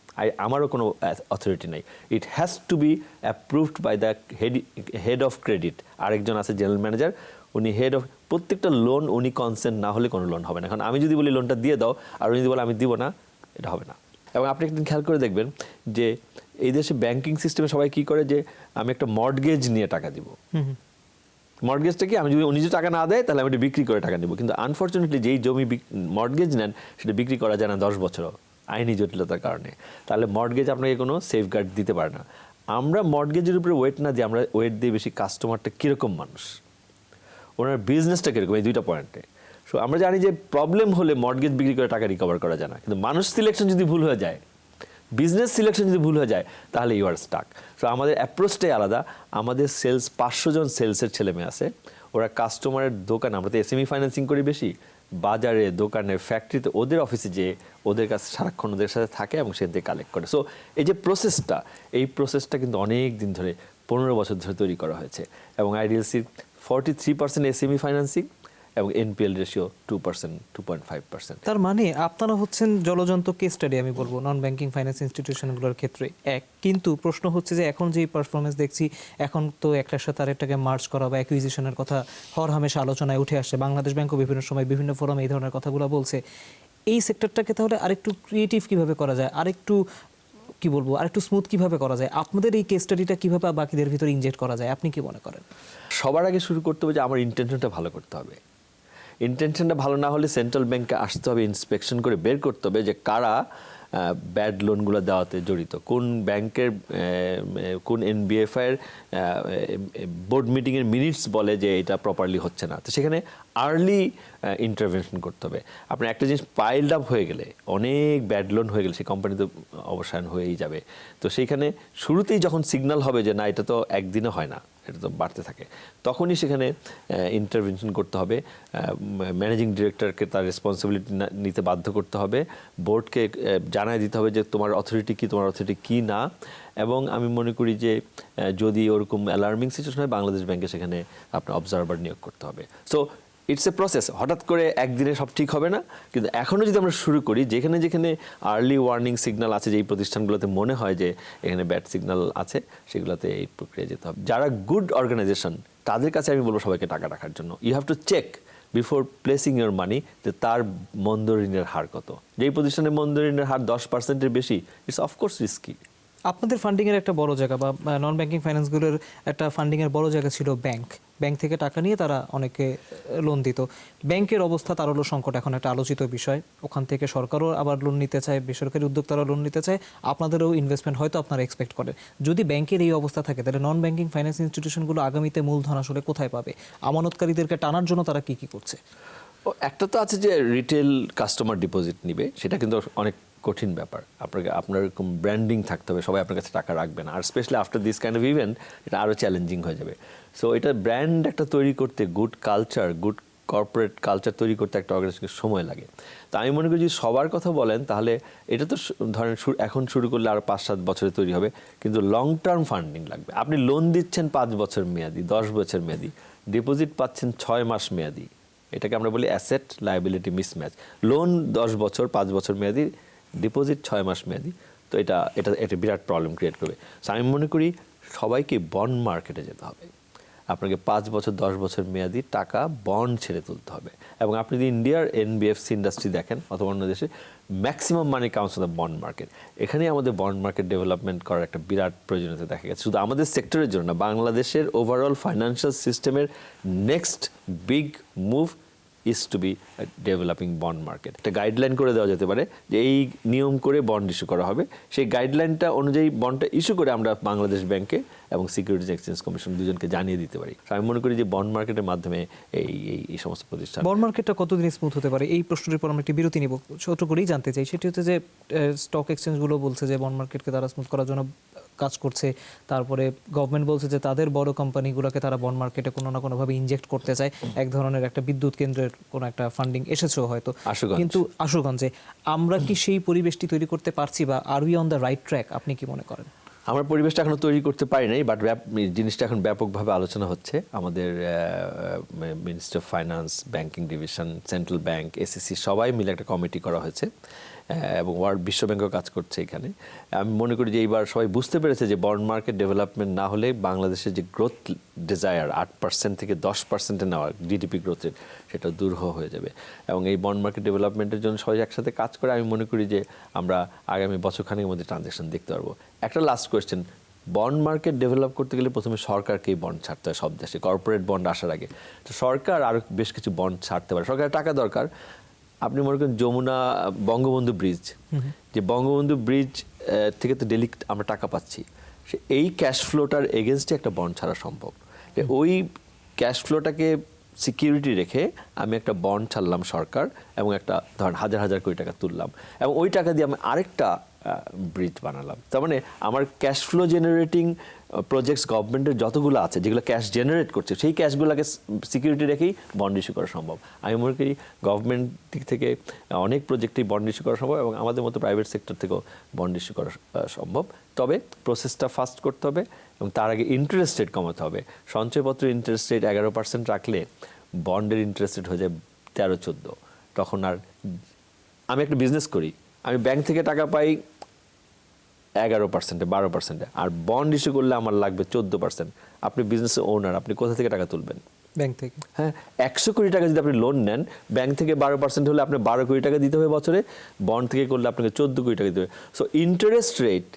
আমারও কোনো অথরিটি নেই। It has to be approved by the head of credit. আরেকজন আছে জেনারেল ম্যানেজার, উনি হেড অফ, প্রত্যেকটা লোন উনি কনসেন্ট না হলে কোনো লোন হবে না। এখন আমি যদি বলি লোনটা দিয়ে দাও আর উনি যদি বলে আমি দিব না, এটা হবে না। এবং আপনি একদিন খেয়াল করে দেখবেন যে এই দেশে ব্যাংকিং সিস্টেমে সবাই কী করে, যে আমি একটা মর্টগেজ নিয়ে টাকা দিব। মর্টগেজটা কি, আমি যদি উনি যদি টাকা না দেয় তাহলে আমি এটা বিক্রি করে টাকা নেব। কিন্তু আনফর্চুনেটলি যেই জমি মর্টগেজ নেন সেটা বিক্রি করা যায় না 10 বছরও, আইনি জটিলতার কারণে। তাহলে মর্টগেজ আপনাকে কোনো সেফগার্ড দিতে পারে না। আমরা মর্টগেজের উপরে ওয়েট না দিয়ে আমরা ওয়েট দিয়ে বেশি কাস্টমারটা কীরকম মানুষ, ওনার বিজনেসটা কীরকম, এই 2টা পয়েন্টে। সো আমরা জানি যে প্রবলেম হলে মর্টগেজ বিক্রি করে টাকা রিকভার করা যায় না, কিন্তু মানুষ সিলেকশন যদি ভুল হয়ে যায়, বিজনেস সিলেকশন যদি ভুল হয়ে যায়, তাহলে ইউ আর স্টাক। সো আমাদের অ্যাপ্রোচটাই আলাদা। আমাদের সেলস 500 জন সেলসের ছেলে মেয়ে আছে, ওরা কাস্টমারের দোকানে, আমরা তো এসএমই ফাইন্যান্সিং করি বেশি, বাজারে, দোকানে, ফ্যাক্টরিতে, ওদের অফিসে যে ওদের কাছে সারাক্ষণ ওদের সাথে থাকে এবং সেখান থেকে কালেক্ট করে। সো এই যে প্রসেসটা, এই প্রসেসটা কিন্তু অনেক দিন ধরে, 15 বছর ধরে তৈরি করা হয়েছে। এবং আইডিএলসির 43% এসএমই ফাইন্যান্সিং এবং এনপিএল রেশিও 2%, 2.5%। তার মানে আপনারা হচ্ছেন জলজন্ত কেস স্টাডি, আমি বলবো, নন ব্যাংকিং ফাইন্যান্স ইনস্টিটিউশনগুলোর ক্ষেত্রে এক। কিন্তু প্রশ্ন হচ্ছে যে এখন যে পারফরমেন্স দেখছি, এখন তো একটার সাথে আরেকটাকে মার্জ করা বা অ্যাকুইজিশনের কথা হরহামেশা আলোচনায় উঠে আসছে। বাংলাদেশ ব্যাংকও বিভিন্ন সময় বিভিন্ন ফোরামে এই ধরনের কথাগুলো বলছে। এই সেক্টরটাকে তাহলে আরেকটু ক্রিয়েটিভ কিভাবে করা যায়, আরেকটু কি বলবো, আরেকটু স্মুথ কিভাবে করা যায়, আপনাদের এই কেস স্টাডিটা কিভাবে বাকিদের ভিতরে ইনজেক্ট করা যায়, আপনি কি মনে করেন? সবার আগে শুরু করতে হবে যে আমার ইন্টেনশনটা ভালো করতে হবে। ইন্টেনশনটা ভালো না হলে সেন্ট্রাল ব্যাংকে আসতে হবে, ইন্সপেকশন করে বের করতে হবে যে কারা ব্যাড লোনগুলো দেওয়াতে জড়িত, কোন ব্যাংকের, কোন এনবিএফআইয়ের বোর্ড মিটিংয়ের মিনিটস বলে যে এটা প্রপারলি হচ্ছে না। তো সেখানে আর্লি ইন্টারভেনশন করতে হবে। আপনার একটা জিনিস পাইলড আপ হয়ে গেলে, অনেক ব্যাড লোন হয়ে গেলে, সেই কোম্পানি তো অবসান হয়েই যাবে। তো সেইখানে শুরুতেই যখন সিগন্যাল হবে যে না এটা তো একদিনে হয় না, এটা তো বাড়তে থাকে, তখনই সেখানে ইন্টারভেনশন করতে হবে। ম্যানেজিং ডিরেক্টরকে তার রেসপন্সিবিলিটি নিতে বাধ্য করতে হবে, বোর্ডকে জানাই দিতে হবে যে তোমার অথরিটি কী, তোমার অথরিটি কী না। এবং আমি মনে করি যে যদি ওরকম অ্যালার্মিং সিচুয়েশন হয়, বাংলাদেশ ব্যাংকে সেখানে আপনার অবজারভার নিয়োগ করতে হবে। সো ইটস এ প্রসেস, হঠাৎ করে একদিনে সব ঠিক হবে না, কিন্তু এখনও যদি আমরা শুরু করি, যেখানে যেখানে আর্লি ওয়ার্নিং সিগন্যাল আছে, যেই প্রতিষ্ঠানগুলোতে মনে হয় যে এখানে ব্যাড সিগন্যাল আছে, সেগুলোতে এই প্রক্রিয়া যেতে হবে। যারা গুড অর্গানাইজেশন, তাদের কাছে আমি বলবো সবাইকে টাকা রাখার জন্য। You have to check before placing your money যে তার মন্দ ঋণের হার কত। যেই প্রতিষ্ঠানের মন্দ ঋণের হার 10%-এর বেশি, ইটস অফকোর্স রিস্কি। আপনাদের ফান্ডিংয়ের একটা বড় জায়গা বা নন ব্যাংকিং ফাইন্যান্সগুলোর একটা ফান্ডিংয়ের বড় জায়গা ছিল ব্যাংক থেকে টাকা নিয়ে তারা অনেকে লোন দিত। ব্যাংকের অবস্থা তারও সংকট এখন একটা আলোচিত বিষয়। ওখান থেকে সরকারও আবার লোন নিতে চায়, বেসরকারি উদ্যোক্তারাও লোন নিতে চায়, আপনাদেরও ইনভেস্টমেন্ট হয়তো আপনারা এক্সপেক্ট করেন। যদি ব্যাংকের এই অবস্থা থাকে, তাহলে নন ব্যাংকিং ফাইন্যান্স ইনস্টিটিউশনগুলো আগামীতে মূলধন আসলে কোথায় পাবে? আমানতকারীদেরকে টানার জন্য তারা কি করছে? একটা তো আছে যে রিটেল কাস্টমার ডিপোজিট নিবে, সেটা কিন্তু অনেক কঠিন ব্যাপার। আপনার এরকম ব্র্যান্ডিং থাকতে হবে, সবাই আপনার কাছে টাকা রাখবে না, আর specially after this kind of event এটা আরও চ্যালেঞ্জিং হয়ে যাবে। সো এটা ব্র্যান্ড একটা তৈরি করতে, good culture, good corporate culture তৈরি করতে একটা অর্গানাইজেশনকে সময় লাগে। তো আমি মনে করি যদি সবার কথা বলেন, তাহলে এটা তো ধরেন এখন শুরু করলে আরও 5-7 বছরে তৈরি হবে, কিন্তু লং টার্ম ফান্ডিং লাগবে। আপনি লোন দিচ্ছেন 5 বছর মেয়াদি, 10 বছর মেয়াদি, ডিপোজিট পাচ্ছেন 6 মাস মেয়াদি। এটাকে আমরা বলি অ্যাসেট লায়াবিলিটি মিসম্যাচ। লোন 10 বছর, 5 বছর মেয়াদি, ডিপোজিট 6 মাস মেয়াদি। তো এটা বিরাট প্রবলেম ক্রিয়েট করবে। সো আমি মনে করি সবাইকে বন্ড মার্কেটে যেতে হবে। আপনাকে 5 বছর, 10 বছর মেয়াদি টাকা বন্ড ছেড়ে তুলতে হবে। এবং আপনি যদি ইন্ডিয়ার এনবিএফসি ইন্ডাস্ট্রি দেখেন অথবা অন্য দেশে, maximum money counts on the bond market. এখানেই আমাদের বন্ড মার্কেট ডেভেলপমেন্ট করার একটা বিরাট প্রয়োজনীয়তা দেখা গেছে, শুধু আমাদের সেক্টরের জন্য না, বাংলাদেশের ওভারঅল ফাইন্যান্সিয়াল সিস্টেমের next big move is to be developing bond market. একটা গাইডলাইন করে দেওয়া যেতে পারে যে এই নিয়ম করে বন্ড ইস্যু করা হবে। সেই গাইডলাইনটা অনুযায়ী বন্ডটা ইস্যু করে আমরা বাংলাদেশ ব্যাংকে এবং সিকিউরিটিজ এক্সচেঞ্জ কমিশন দুজনকে জানিয়ে দিতে পারি। আমি মনে করি যে বন্ড মার্কেটের মাধ্যমে এই সমস্ত প্রতিষ্ঠান। বন্ড মার্কেটটা কতদিন স্মুথ হতে পারে, এই প্রশ্নের পর আমরা একটি বিরতি নিব। ছোট করেই জানতে চাই, সেটি হচ্ছে যে স্টক এক্সচেঞ্জগুলো বলছে যে বন্ড মার্কেটকে তারা স্মুথ করার জন্য কাজ করছে। তারপরে গভর্নমেন্ট বলছে যে তাদের বড় কোম্পানিগুলোকে তারা বন্ড মার্কেটে কোনো না কোনোভাবে ইনজেক্ট করতে চায়। এক ধরনের একটা বিদ্যুৎ কেন্দ্রের কোনো একটা ফান্ডিং এসেছেও হয়তো, কিন্তু আশুগঞ্জে আমরা কি সেই পরিবেশটি তৈরি করতে পারছি, বা আর we on the right track? আপনি কি মনে করেন? আমরা পরিবেশটা এখনো তৈরি করতে পারি নাই, বাট জিনিসটা এখন ব্যাপকভাবে আলোচনা হচ্ছে। আমাদের minister of finance, banking division, central bank, SSC সবাই মিলে একটা কমিটি করা হয়েছে এবং বিশ্ব ব্যাংকও কাজ করছে এখানে। আমি মনে করি যে এইবার সবাই বুঝতে পেরেছে যে বন্ড মার্কেট ডেভেলপমেন্ট না হলে বাংলাদেশের যে গ্রোথ ডিজায়ার 8% থেকে 10%-এ নেওয়া জিডিপি গ্রোথের, সেটা দুরূহ হয়ে যাবে। এবং এই বন্ড মার্কেট ডেভেলপমেন্টের জন্য সবাই একসাথে কাজ করে আমি মনে করি যে আমরা আগামী বছরখানেকের মধ্যে ট্রানজ্যাকশন দেখতে পারবো। একটা last question, bond market develop করতে গেলে প্রথমে সরকারকেই বন্ড ছাড়তে হয় সব দেশে, কর্পোরেট বন্ড আসার আগে। তো সরকার আরও বেশ কিছু বন্ড ছাড়তে পারে, সরকারের টাকা দরকার। আপনি মনে করেন যমুনা বঙ্গবন্ধু ব্রিজ, যে বঙ্গবন্ধু ব্রিজ থেকে তো ডেলি আমরা টাকা পাচ্ছি, এই ক্যাশ ফ্লোটার এগেনস্টে একটা বন্ড ছাড়া সম্ভব। ওই ক্যাশ ফ্লোটাকে সিকিউরিটি রেখে আমি একটা বন্ড ছাড়লাম সরকার, এবং একটা ধরেন হাজার কোটি টাকা তুললাম, এবং ওই টাকা দিয়ে আমি আরেকটা ব্রিজ বানালাম। তার মানে আমার ক্যাশ ফ্লো জেনারেটিং প্রজেক্টস গভর্নমেন্টের যতগুলো আছে, যেগুলো ক্যাশ জেনারেট করছে, সেই ক্যাশগুলোকে সিকিউরিটি রেখেই বন্ড ইস্যু করা সম্ভব। আমি মনে করি গভর্নমেন্ট দিক থেকে অনেক প্রজেক্টেই বন্ড ইস্যু করা সম্ভব, এবং আমাদের মতো প্রাইভেট সেক্টর থেকেও বন্ড ইস্যু করা সম্ভব। তবে প্রসেসটা ফাস্ট করতে হবে এবং তার আগে ইন্টারেস্ট রেট কমাতে হবে। সঞ্চয়পত্রের ইন্টারেস্ট রেট 11% রাখলে বন্ডের ইন্টারেস্ট রেট হয়ে যায় 13-14। তখন আর আমি একটা বিজনেস করি, আমি ব্যাংক থেকে টাকা পাই 11%, 12%, আর বন্ড ইস্যু করলে আমার লাগবে 14%। আপনি বিজনেসের ওনার, আপনি কোথা থেকে টাকা তুলবেন? ব্যাংক থেকে। হ্যাঁ, 100 কোটি টাকা যদি আপনি লোন নেন, ব্যাংক থেকে 12% হলে আপনি 12 কোটি টাকা দিতে হবে বছরে, বন্ড থেকে করলে আপনাকে 14 কোটি টাকা দিতে হবে। So interest rate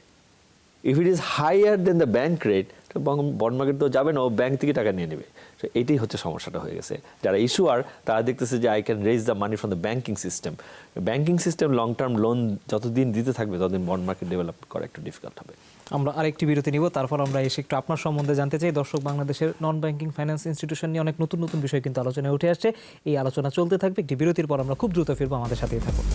if it is higher then the bank rate, bond market তো যাবে না, ও ব্যাংক থেকে টাকা নিয়ে নেবে। সো এটাই হচ্ছে সমস্যাটা হয়ে গেছে। যারা ইস্যুয়ার তারা দেখতেছে যে I can raise the money from the banking system. Banking system long term loan যতদিন দিতে থাকবে, ততদিন বন্ড মার্কেট ডেভেলপ করা একটু ডিফিকাল্ট হবে। আমরা আরেকটি বিরতি নিব, তারপর আমরা এসে একটু আপনার সম্বন্ধে জানতে চাই। দর্শক, বাংলাদেশের নন ব্যাংকিং ফাইন্যান্স ইনস্টিটিউশন নিয়ে অনেক নতুন বিষয় কিন্তু আলোচনায় উঠে আসছে। এই আলোচনা চলতে থাকবে। একটি বিরতির পর আমরা খুব দ্রুত ফিরবো, আমাদের সাথেই থাকুন।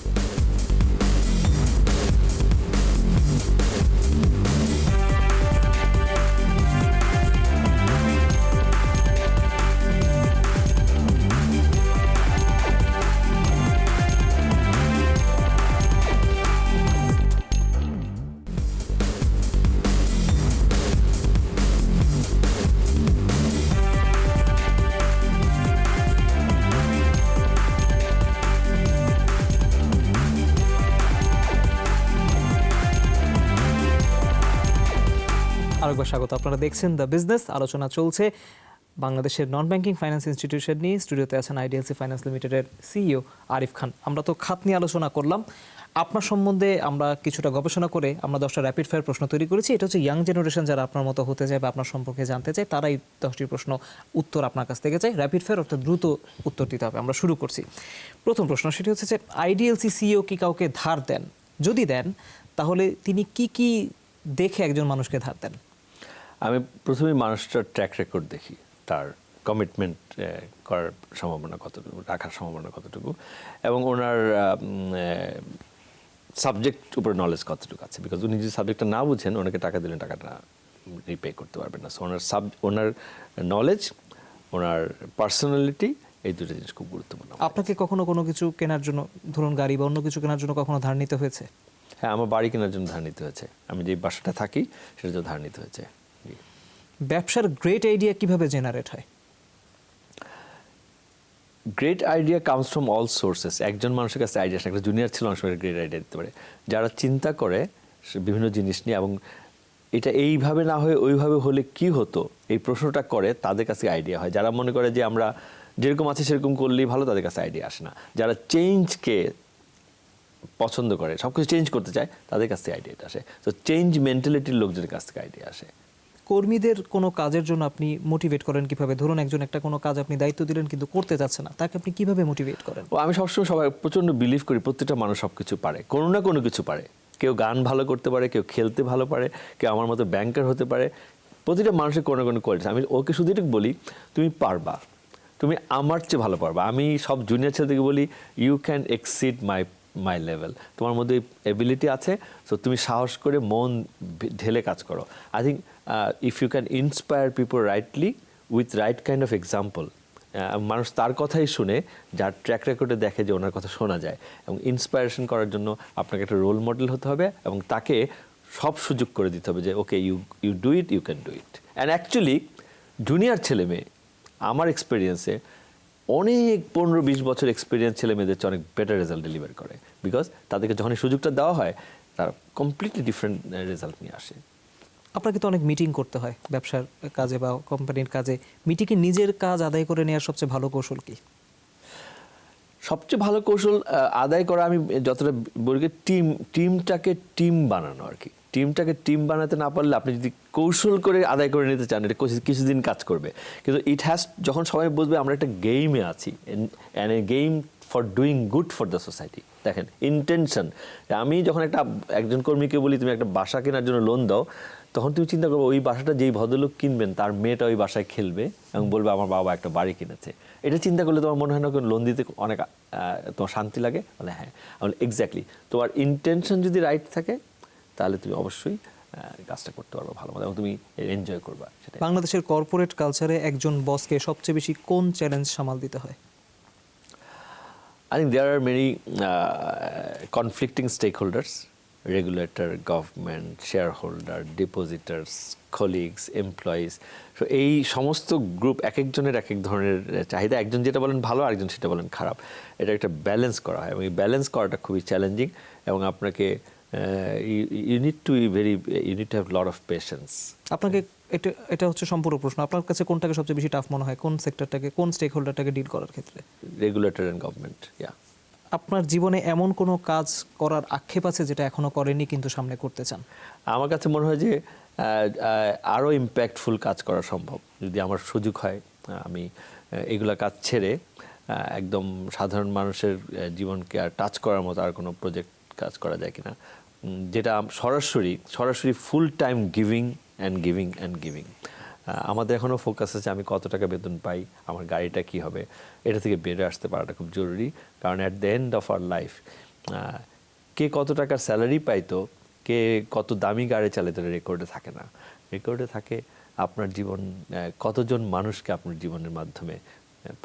আরেকবার স্বাগত। আপনারা দেখছেন দ্য বিজনেস, আলোচনা চলছে বাংলাদেশের নন ব্যাংকিং ফাইন্যান্স ইনস্টিটিউশন নিয়ে। স্টুডিওতে আছেন আইডিএলসি ফাইন্যান্স লিমিটেডের সিইও আরিফ খান। আমরা তো খাত নিয়ে আলোচনা করলাম, আপনার সম্বন্ধে আমরা কিছুটা গবেষণা করে আমরা 10টা র্যাপিড ফায়ার প্রশ্ন তৈরি করেছি। এটা হচ্ছে ইয়াং জেনারেশন যারা আপনার মতো হতে চায় বা আপনার সম্পর্কে জানতে চায়, তারাই 10টি প্রশ্ন উত্তর আপনার কাছ থেকে চাই। র্যাপিড ফায়ার অর্থাৎ দ্রুত উত্তর দিতে হবে। আমরা শুরু করছি। প্রথম প্রশ্ন সেটি হচ্ছে যে আইডিএলসি সিইও কি কাউকে ধার দেন? যদি দেন তাহলে তিনি কি কি দেখে একজন মানুষকে ধার দেন? আমি প্রথমেই মানুষটার ট্র্যাক রেকর্ড দেখি, তার কমিটমেন্ট করার সম্ভাবনা কতটুকু, রাখার সম্ভাবনা কতটুকু, এবং ওনার সাবজেক্ট উপরে নলেজ কতটুকু আছে। বিকজ উনি যদি সাবজেক্টটা না বুঝেন, ওনাকে টাকা দিলে টাকাটা রিপে করতে পারবেন না। সো ওনার নলেজ, ওনার পার্সোনালিটি, এই দুটো জিনিস খুব গুরুত্বপূর্ণ। আপনাকে কখনো কোনো কিছু কেনার জন্য, ধরুন গাড়ি বা অন্য কিছু কেনার জন্য কখনো ধার নিতে হয়েছে? হ্যাঁ, আমার বাড়ি কেনার জন্য ধার নিতে হয়েছে। আমি যে বাসাটা থাকি সেটার জন্য ধার নিতে হয়েছে। ব্যবসার গ্রেট আইডিয়া কিভাবে জেনারেট হয়? Great idea comes from all sources. একজন মানুষের কাছে আইডিয়া, একটা জুনিয়র ছিল, অনেক সময় গ্রেট আইডিয়া দিতে পারে। যারা চিন্তা করে বিভিন্ন জিনিস নিয়ে এবং এটা এইভাবে না হয়ে ওইভাবে হলে কি হতো, এই প্রশ্নটা করে, তাদের কাছে আইডিয়া হয়। যারা মনে করে যে আমরা যেরকম আছে সেরকম করলেই ভালো, তাদের কাছে আইডিয়া আসে না। যারা চেঞ্জকে পছন্দ করে, সব কিছু চেঞ্জ করতে চায়, তাদের কাছ থেকে আইডিয়াটা আসে। তো চেঞ্জ মেন্টালিটির লোকজনের কাছ থেকে আইডিয়া আসে। কর্মীদের কোনো কাজের জন্য আপনি মোটিভেট করেন কিভাবে? ধরুন একজন একটা কোনো কাজ আপনি দায়িত্ব দিলেন কিন্তু করতে চাচ্ছে না, তাকে আপনি কিভাবে মোটিভেট করেন? ও আমি সবসময় সবাই প্রচণ্ড বিলিভ করি প্রত্যেকটা মানুষ সব কিছু পারে, কোনো না কোনো কিছু পারে। কেউ গান ভালো করতে পারে, কেউ খেলতে ভালো পারে, কেউ আমার মতো ব্যাংকার হতে পারে। প্রতিটা মানুষের কোনো না কোনো কোয়ালিটি। আমি ওকে শুধু এটুকু বলি, তুমি পারবা, তুমি আমার চেয়ে ভালো পারবা। আমি সব জুনিয়র ছেলেদেরকে বলি, you can exceed my level. তোমার মধ্যে এবিলিটি আছে, সো তুমি সাহস করে মন ঢেলে কাজ করো। I think if you can inspire people rightly with right kind of example, মানুষ তার কথাই শুনে, যার ট্র্যাক রেকর্ডে দেখে যে ওনার কথা শোনা যায়, এবং ইন্সপায়ারেশন করার জন্য আপনাকে একটা রোল মডেল হতে হবে এবং তাকে সব সুযোগ করে দিতে হবে যে okay you do it, you can do it. And actually junior ছেলে মেয়ে, আমার এক্সপিরিয়েন্সে অনেক 15-20 বছর এক্সপিরিয়েন্স ছেলে মেয়েদের চেয়ে অনেক বেটার রেজাল্ট ডেলিভার করে। বিকজ তাদেরকে যখন এই সুযোগটা দেওয়া হয়, তারা কমপ্লিটলি ডিফারেন্ট রেজাল্ট নিয়ে আসে। আপনাকে তো অনেক মিটিং করতে হয় ব্যবসার কাজে বা কোম্পানির কাজে। মিটিংয়ে নিজের কাজ আদায় করে নেওয়ার সবচেয়ে ভালো কৌশল কি? সবচেয়ে ভালো কৌশল আদায় করা, আমি যতটা বলি, টিমটাকে টিম বানানো আর কি। টিমটাকে টিম বানাতে না পারলে, আপনি যদি কৌশল করে আদায় করে নিতে চান, এটা কিছুদিন কাজ করবে, কিন্তু যখন সবাই বুঝবে আমরা একটা গেমে আছি, and a game for doing good for the society. দেখেন ইন্টেনশন, আমি যখন একজন কর্মীকে বলি তুমি একটা বাসা কেনার জন্য লোন দাও, তখন তুমি চিন্তা করবো ওই বাসাটা যেই ভদ্রলোক কিনবেন তার মেয়েটা ওই বাসায় খেলবে এবং বলবে আমার বাবা একটা বাড়ি কিনেছে। এটা চিন্তা করলে তোমার মনে হয় না লোন দিতে অনেক তোমার শান্তি লাগে? বলে হ্যাঁ। এক্স্যাক্টলি, তোমার ইন্টেনশন যদি রাইট থাকে তাহলে তুমি অবশ্যই কাজটা করতে পারবে ভালো মতো এবং তুমি এনজয় করবা সেটা। বাংলাদেশের কর্পোরেট কালচারে একজন বসকে সবচেয়ে বেশি কোন চ্যালেঞ্জ সামাল দিতে হয়? I think there are many conflicting stakeholders: regulator, government, shareholder, depositors, colleagues, employees. So এই সমস্ত গ্রুপ এক একজনের এক এক ধরনের চাহিদা। একজন যেটা বলেন ভালো, আরেকজন সেটা বলেন খারাপ। এটা একটা ব্যালেন্স করা হয় এবং এই ব্যালেন্স করাটা খুবই চ্যালেঞ্জিং এবং আপনাকে you need to have a lot of patience. আপনাকে এটা হচ্ছে সম্পূর্ণ প্রশ্ন, আপনার কাছে কোনটাকে সবচেয়ে বেশি টাফ মনে হয়? কোন সেক্টরটাকে, কোন স্টেক হোল্ডারটাকে ডিল করার ক্ষেত্রে? Regulator and government, yeah. আপনার জীবনে এমন কোনো কাজ করার আক্ষেপ আছে যেটা এখনো করেননি কিন্তু সামনে করতে চান? আমার কাছে মনে হয় যে আরও ইম্প্যাক্টফুল কাজ করা সম্ভব যদি আমার সুযোগ হয়। আমি এগুলা কাজ ছেড়ে একদম সাধারণ মানুষের জীবনকে আর টাচ করার মতো আর কোনো প্রজেক্ট কাজ করা যায় কিনা, যেটা সরাসরি full time giving and giving. আমাদের এখনও ফোকাস আছে আমি কত টাকা বেতন পাই, আমার গাড়িটা কি হবে, এটা থেকে বেরিয়ে আসতে পারাটা খুব জরুরি। কারণ at the end of our life, কে কত টাকার স্যালারি পাইতো, কে কত দামি গাড়ি চালাতো, রেকর্ডে থাকে না। রেকর্ডে থাকে আপনার জীবন, কতজন মানুষকে আপনার জীবনের মাধ্যমে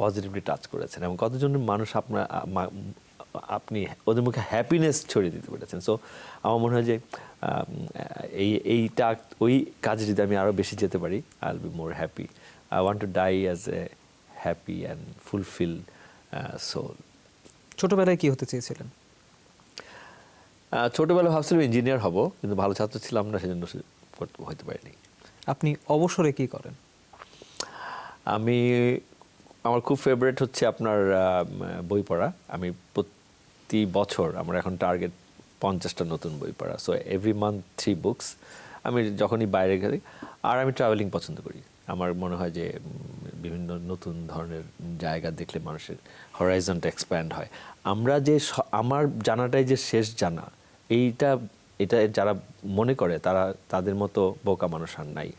পজিটিভলি টাচ করেছেন এবং কতজন মানুষ আপনি ওদের মুখে হ্যাপিনেস ছড়িয়ে দিতে পেরেছেন। সো আমার মনে হয় যে এইটা ওই কাজে যদি আমি আরও বেশি যেতে পারি, I will be more happy. I want to die as a happy and fulfill soul. ছোটবেলায় কি হতে চেয়েছিলেন? ছোটবেলায় ভাবছিলাম ইঞ্জিনিয়ার হব, কিন্তু ভালো ছাত্র ছিলাম না, সেজন্য হইতে পারিনি। আপনি অবসরে কি করেন? আমার খুব ফেভারিট হচ্ছে আপনার বই পড়া। আমি প্রতি বছর আমার এখন টার্গেট 50টা নতুন বই পড়া। So every month 3 books. আমি যখনই বাইরে যাই, আর আমি ট্রাভেলিং পছন্দ করি। আমার মনে হয় যে বিভিন্ন নতুন ধরনের জায়গা দেখলে মানুষের হরাইজনটা এক্সপ্যান্ড হয়। আমরা যে আমার জানাটাই যে শেষ জানা, এটা যারা মনে করে তাদের মতো বোকা মানুষ আর নাই।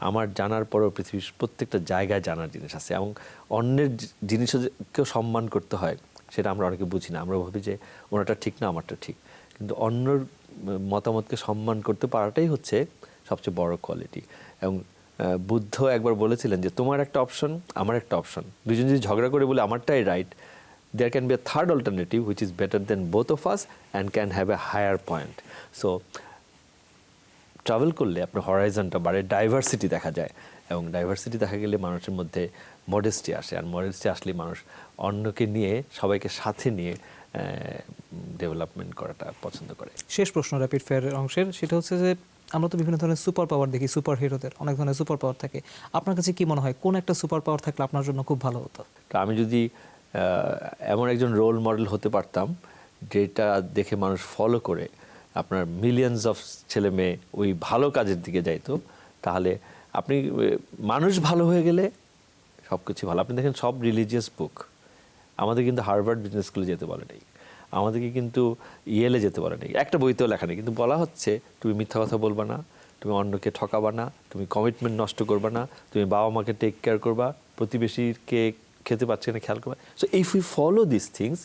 আমার জানার পরেও পৃথিবীর প্রত্যেকটা জায়গায় জানার জিনিস আছে, এবং অন্যের জিনিসকেও সম্মান করতে হয়, সেটা আমরা অনেকে বুঝি না। আমরা ভাবি যে ওনারটা ঠিক না, আমারটা ঠিক, কিন্তু অন্যর মতামতকে সম্মান করতে পারাটাই হচ্ছে সবচেয়ে বড় কোয়ালিটি। এবং বুদ্ধ একবার বলেছিলেন যে তোমার একটা অপশন, আমার একটা অপশন, দুজন যদি ঝগড়া করে বলে আমারটাই right, there can be a third alternative which is better than both of us and can have a higher point. So travel করলে আপনার হরাইজনটা বাড়ে, ডাইভার্সিটি দেখা যায়, এবং ডাইভার্সিটি দেখা গেলে মানুষের মধ্যে মডেস্টি আসে, আর মডেস্টি আসলে মানুষ অন্যকে নিয়ে, সবাইকে সাথে নিয়ে ডেভেলপমেন্ট করাটা পছন্দ করে। শেষ প্রশ্ন র্যাপিড ফায়ার অংশের, সেটা হচ্ছে যে আমরা তো বিভিন্ন ধরনের সুপার পাওয়ার দেখি, সুপার হিরোদের অনেক ধরনের সুপার পাওয়ার থাকে। আপনার কাছে কি মনে হয় কোন একটা সুপার পাওয়ার থাকলে আপনার জন্য খুব ভালো হতো? তো আমি যদি এমন একজন রোল মডেল হতে পারতাম যেটা দেখে মানুষ ফলো করে আপনার মিলিয়নস অফ ছেলে মেয়ে ওই ভালো কাজের দিকে যাইতো, তাহলে আপনি মানুষ ভালো হয়ে গেলে সব কিছু ভালো। আপনি দেখেন সব রিলিজিয়াস বুক, আমাদের কিন্তু হার্ভার্ড বিজনেস স্কুলে যেতে বলে নেই, আমাদেরকে কিন্তু ইয়েলে যেতে বলে নেই, একটা বইতেও লেখা নেই, কিন্তু বলা হচ্ছে তুমি মিথ্যা কথা বলবা না, তুমি অন্যকে ঠকাবা না, তুমি কমিটমেন্ট নষ্ট করবা না, তুমি বাবা মাকে টেক কেয়ার করবা, প্রতিবেশীকে খেতে পাচ্ছে না খেয়াল করবা। So if you follow this things,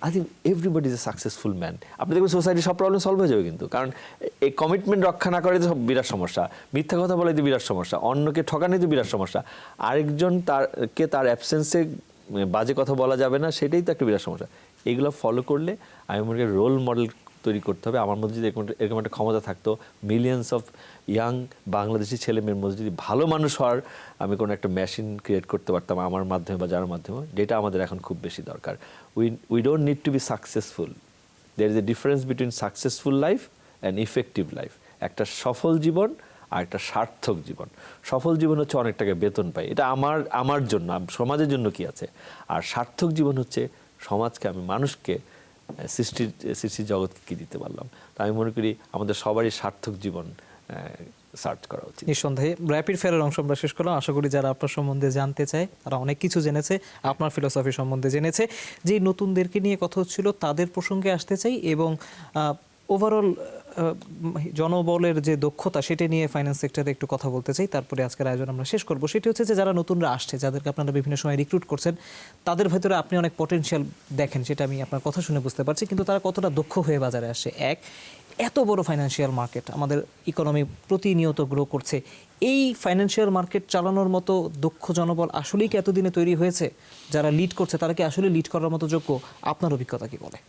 I think everybody is a successful man. আপনি দেখবেন সোসাইটির সব প্রবলেম সলভ হয়ে যাবে, কিন্তু কারণ এই কমিটমেন্ট রক্ষা না করে তো সব বিরাট সমস্যা, মিথ্যা কথা বলে তো বিরাট সমস্যা, অন্যকে ঠকানি তো বিরাট সমস্যা, আরেকজন তার অ্যাবসেন্সে বাজে কথা বলা যাবে না, সেটাই তো একটা বিরাট সমস্যা। এগুলো ফলো করলে আমি মনে করি রোল মডেল তৈরি করতে হবে। আমার মধ্যে যদি এরকম একটা ক্ষমতা থাকতো, মিলিয়ন্স অফ ইয়াং বাংলাদেশি ছেলে মেয়ের মধ্যে যদি ভালো মানুষ হওয়ার আমি কোনো একটা মেশিন ক্রিয়েট করতে পারতাম আমার মাধ্যমে বা যার মাধ্যমে, যেটা আমাদের এখন খুব বেশি দরকার। We don't need to be successful, there is a difference between successful life and effective life. একটা সফল জীবন আর একটা সার্থক জীবন। সফল জীবন হচ্ছে অনেক টাকা বেতন পাই, এটা আমার জন্য, সমাজের জন্য কি আছে। আর সার্থক জীবন হচ্ছে সমাজকে, আমি মানুষকে, সৃষ্টির জগৎকে কী দিতে পারলাম। তো আমি মনে করি আমাদের সবারই সার্থক জীবন সার্চ করা উচিত। নিঃসন্দেহে র্যাপিড ফায়ারের অংশ আমরা শেষ করলাম। আশা করি যারা আপনার সম্বন্ধে জানতে চায় তারা অনেক কিছু জেনেছে, আপনার ফিলোসফি সম্বন্ধে জেনেছে। যেই নতুনদেরকে নিয়ে কথা হচ্ছিল তাদের প্রসঙ্গে আসতে চাই, এবং ওভারঅল জনবলের যে দক্ষতা সেটা নিয়ে ফাইন্যান্স সেক্টরে একটু কথা বলতে চাই, তারপরে আজকের আয়োজন আমরা শেষ করব। সেটি হচ্ছে যে যারা নতুনরা আসছে, যাদেরকে আপনারা বিভিন্ন সময় রিক্রুট করছেন, তাদের ভেতরে আপনি অনেক পটেনশিয়াল দেখেন, সেটা আমি আপনার কথা শুনে বুঝতে পারছি, কিন্তু তারা কতটা দক্ষ হয়ে বাজারে আসে। এত বড় ফাইন্যান্সিয়াল মার্কেট, আমাদের ইকোনমি প্রতিনিয়ত গ্রো করছে, এই ফাইন্যান্সিয়াল মার্কেট চালানোর মতো দক্ষ জনবল আসলেই কি এতদিনে তৈরি হয়েছে? যারা লিড করছে তারা কি আসলে লিড করার মতো যোগ্য? আপনার অভিজ্ঞতা কি বলে?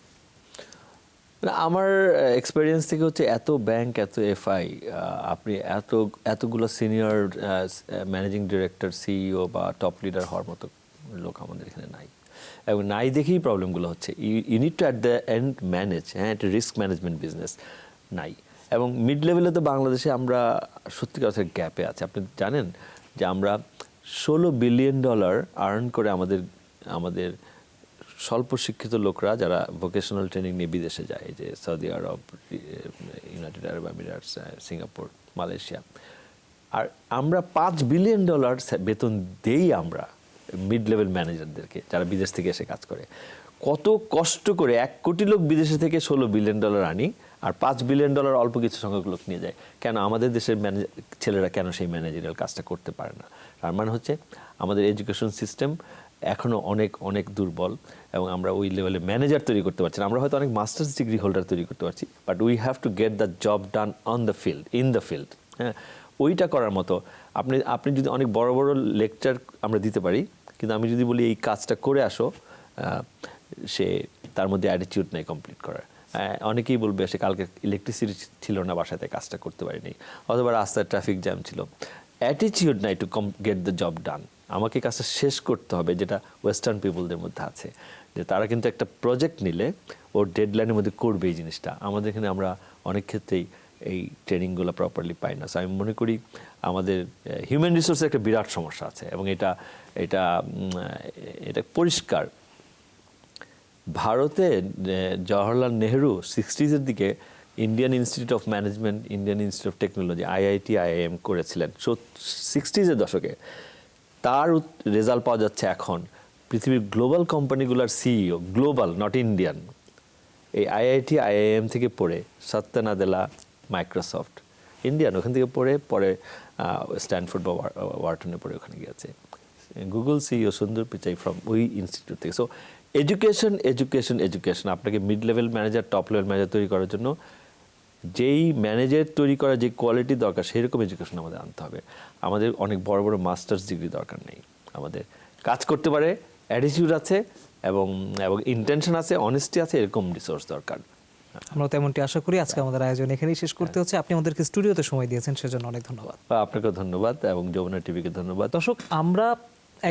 আমার এক্সপেরিয়েন্স থেকে হচ্ছে এত ব্যাংক, এত এফআই, আপনি এতগুলো সিনিয়র ম্যানেজিং ডিরেক্টর, সিইও বা টপ লিডার হওয়ার মতো লোক আমাদের এখানে নাই, এবং নাই দেখেই প্রবলেমগুলো হচ্ছে। You need to at the end manage, হ্যাঁ, একটা রিস্ক ম্যানেজমেন্ট বিজনেস নাই। এবং মিড লেভেলে তো বাংলাদেশে আমরা সত্যিকার অর্থে গ্যাপে আছে। আপনি জানেন যে আমরা $16 বিলিয়ন আর্ন করে আমাদের স্বল্প শিক্ষিত লোকরা যারা ভোকেশনাল ট্রেনিং নিয়ে বিদেশে যায়, যে সৌদি আরব, ইউনাইটেড আরব আমিরাটস, সিঙ্গাপুর, মালয়েশিয়া, আর আমরা $5 বিলিয়ন বেতন দেই আমরা মিড লেভেল ম্যানেজারদেরকে যারা বিদেশ থেকে এসে কাজ করে। কত কষ্ট করে 1 কোটি লোক বিদেশে থেকে $16 বিলিয়ন আনি, আর $5 বিলিয়ন অল্প কিছু সংখ্যক লোক নিয়ে যায়। কেন আমাদের দেশের ছেলেরা কেন সেই ম্যানেজারিয়াল কাজটা করতে পারে না? তার মানে হচ্ছে আমাদের এডুকেশন সিস্টেম এখনও অনেক দুর্বল, এবং আমরা ওই লেভেলে ম্যানেজার তৈরি করতে পারছি না। আমরা হয়তো অনেক মাস্টার্স ডিগ্রি হোল্ডার তৈরি করতে পারছি, but we have to get the job done on the field, in the field. হ্যাঁ, ওইটা করার মতো আপনি যদি অনেক বড় লেকচার আমরা দিতে পারি, কিন্তু আমি যদি বলি এই কাজটা করে আসো, তার মধ্যে অ্যাটিটিউড নেই কমপ্লিট করার। অনেকেই বলবে সে কালকে ইলেকট্রিসিটি ছিল না বাসাতে, কাজটা করতে পারিনি, অথবা রাস্তায় ট্রাফিক জ্যাম ছিল। অ্যাটিটিউড নাই টু গেট দ্য জব ডান। আমাকে কাজটা শেষ করতে হবে, যেটা ওয়েস্টার্ন পিপলদের মধ্যে আছে, যে তারা কিন্তু একটা প্রজেক্ট নিলে ওর ডেডলাইনের মধ্যে করবে এই জিনিসটা। আমাদের এখানে আমরা অনেক ক্ষেত্রেই এই ট্রেনিংগুলো প্রপারলি পায় না। So আমি মনে করি আমাদের হিউম্যান রিসোর্সের একটা বিরাট সমস্যা আছে, এবং এটা এটা এটা পরিষ্কার। ভারতে জওহরলাল নেহরু 60s দিকে Indian institute of management, Indian institute of technology, IIT, IIM করেছিলেন 60s দশকে। তার রেজাল্ট পাওয়া যাচ্ছে এখন পৃথিবীর গ্লোবাল কোম্পানিগুলোর সিইও, গ্লোবাল নট ইন্ডিয়ান, এই আইআইটি, আইআইএম থেকে পড়ে, সত্য নাদেলা মাইক্রোসফট, ইন্ডিয়ান, ওখান থেকে পরে স্ট্যানফোর্ড বা ওয়ার্টনে পড়ে ওখানে গিয়েছে। গুগল সিইও সুন্দর পিচাই ফ্রম ওই ইনস্টিটিউট থেকে। সো এডুকেশন এডুকেশন এডুকেশন, আপনাকে mid level manager, top level manager তৈরি করার জন্য যেই ম্যানেজার তৈরি করার যে কোয়ালিটি দরকার, সেই রকম এডুকেশন আমাদের আনতে হবে। আমাদের অনেক বড় বড় মাস্টার্স ডিগ্রি দরকার নেই, আমাদের কাজ করতে পারে, অ্যাটিটিউড আছে এবং ইন্টেনশন আছে, অনেস্টি আছে, এরকম রিসোর্স দরকার। আমরা তেমনটি আশা করি। আজকে আমাদের আয়োজন এখানেই শেষ করতে হচ্ছে। আপনি আমাদেরকে স্টুডিওতে সময় দিয়েছেন, সেজন্য অনেক ধন্যবাদ। আপনাকে ধন্যবাদ এবং যমুনা টিভিকে ধন্যবাদ। দর্শক, আমরা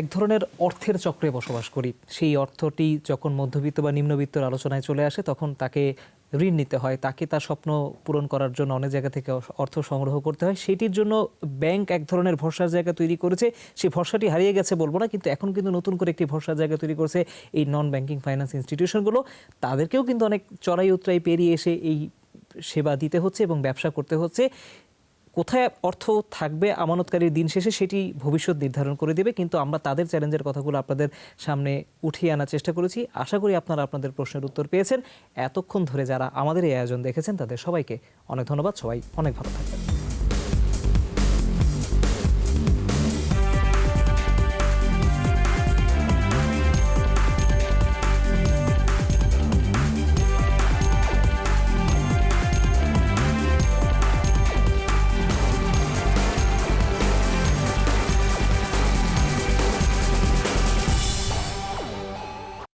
এক ধরনের অর্থের চক্রে বসবাস করি। সেই অর্থটি যখন মধ্যবিত্ত বা নিম্নবিত্তর আলোচনায় চলে আসে, তখন তাকে ঋণ নিতে হয়, তাকে তার স্বপ্ন পূরণ করার জন্য অনেক জায়গা থেকে অর্থ সংগ্রহ করতে হয়। সেটির জন্য ব্যাংক এক ধরনের ভরসার জায়গা তৈরি করেছে। সেই ভরসাটি হারিয়ে গেছে বলবো না, কিন্তু এখন কিন্তু নতুন করে একটি ভরসার জায়গা তৈরি করেছে এই নন ব্যাংকিং ফাইন্যান্স ইনস্টিটিউশনগুলো। তাদেরকেও কিন্তু অনেক চড়াই উতরাই পেরিয়ে এসে এই সেবা দিতে হচ্ছে এবং ব্যবসা করতে হচ্ছে। কোথায় অর্থ থাকবে আমানতকারীর দিন শেষে, সেটি ভবিষ্যৎ নির্ধারণ করে দেবে। কিন্তু আমরা তাদের চ্যালেঞ্জের কথাগুলো আপনাদের সামনে উঠিয়ে আনার চেষ্টা করেছি। আশা করি আপনারা আপনাদের প্রশ্নের উত্তর পেয়েছেন। এতক্ষণ ধরে যারা আমাদের এই আয়োজন দেখেছেন, তাদের সবাইকে অনেক ধন্যবাদ। সবাই অনেক ভালো থাকবেন।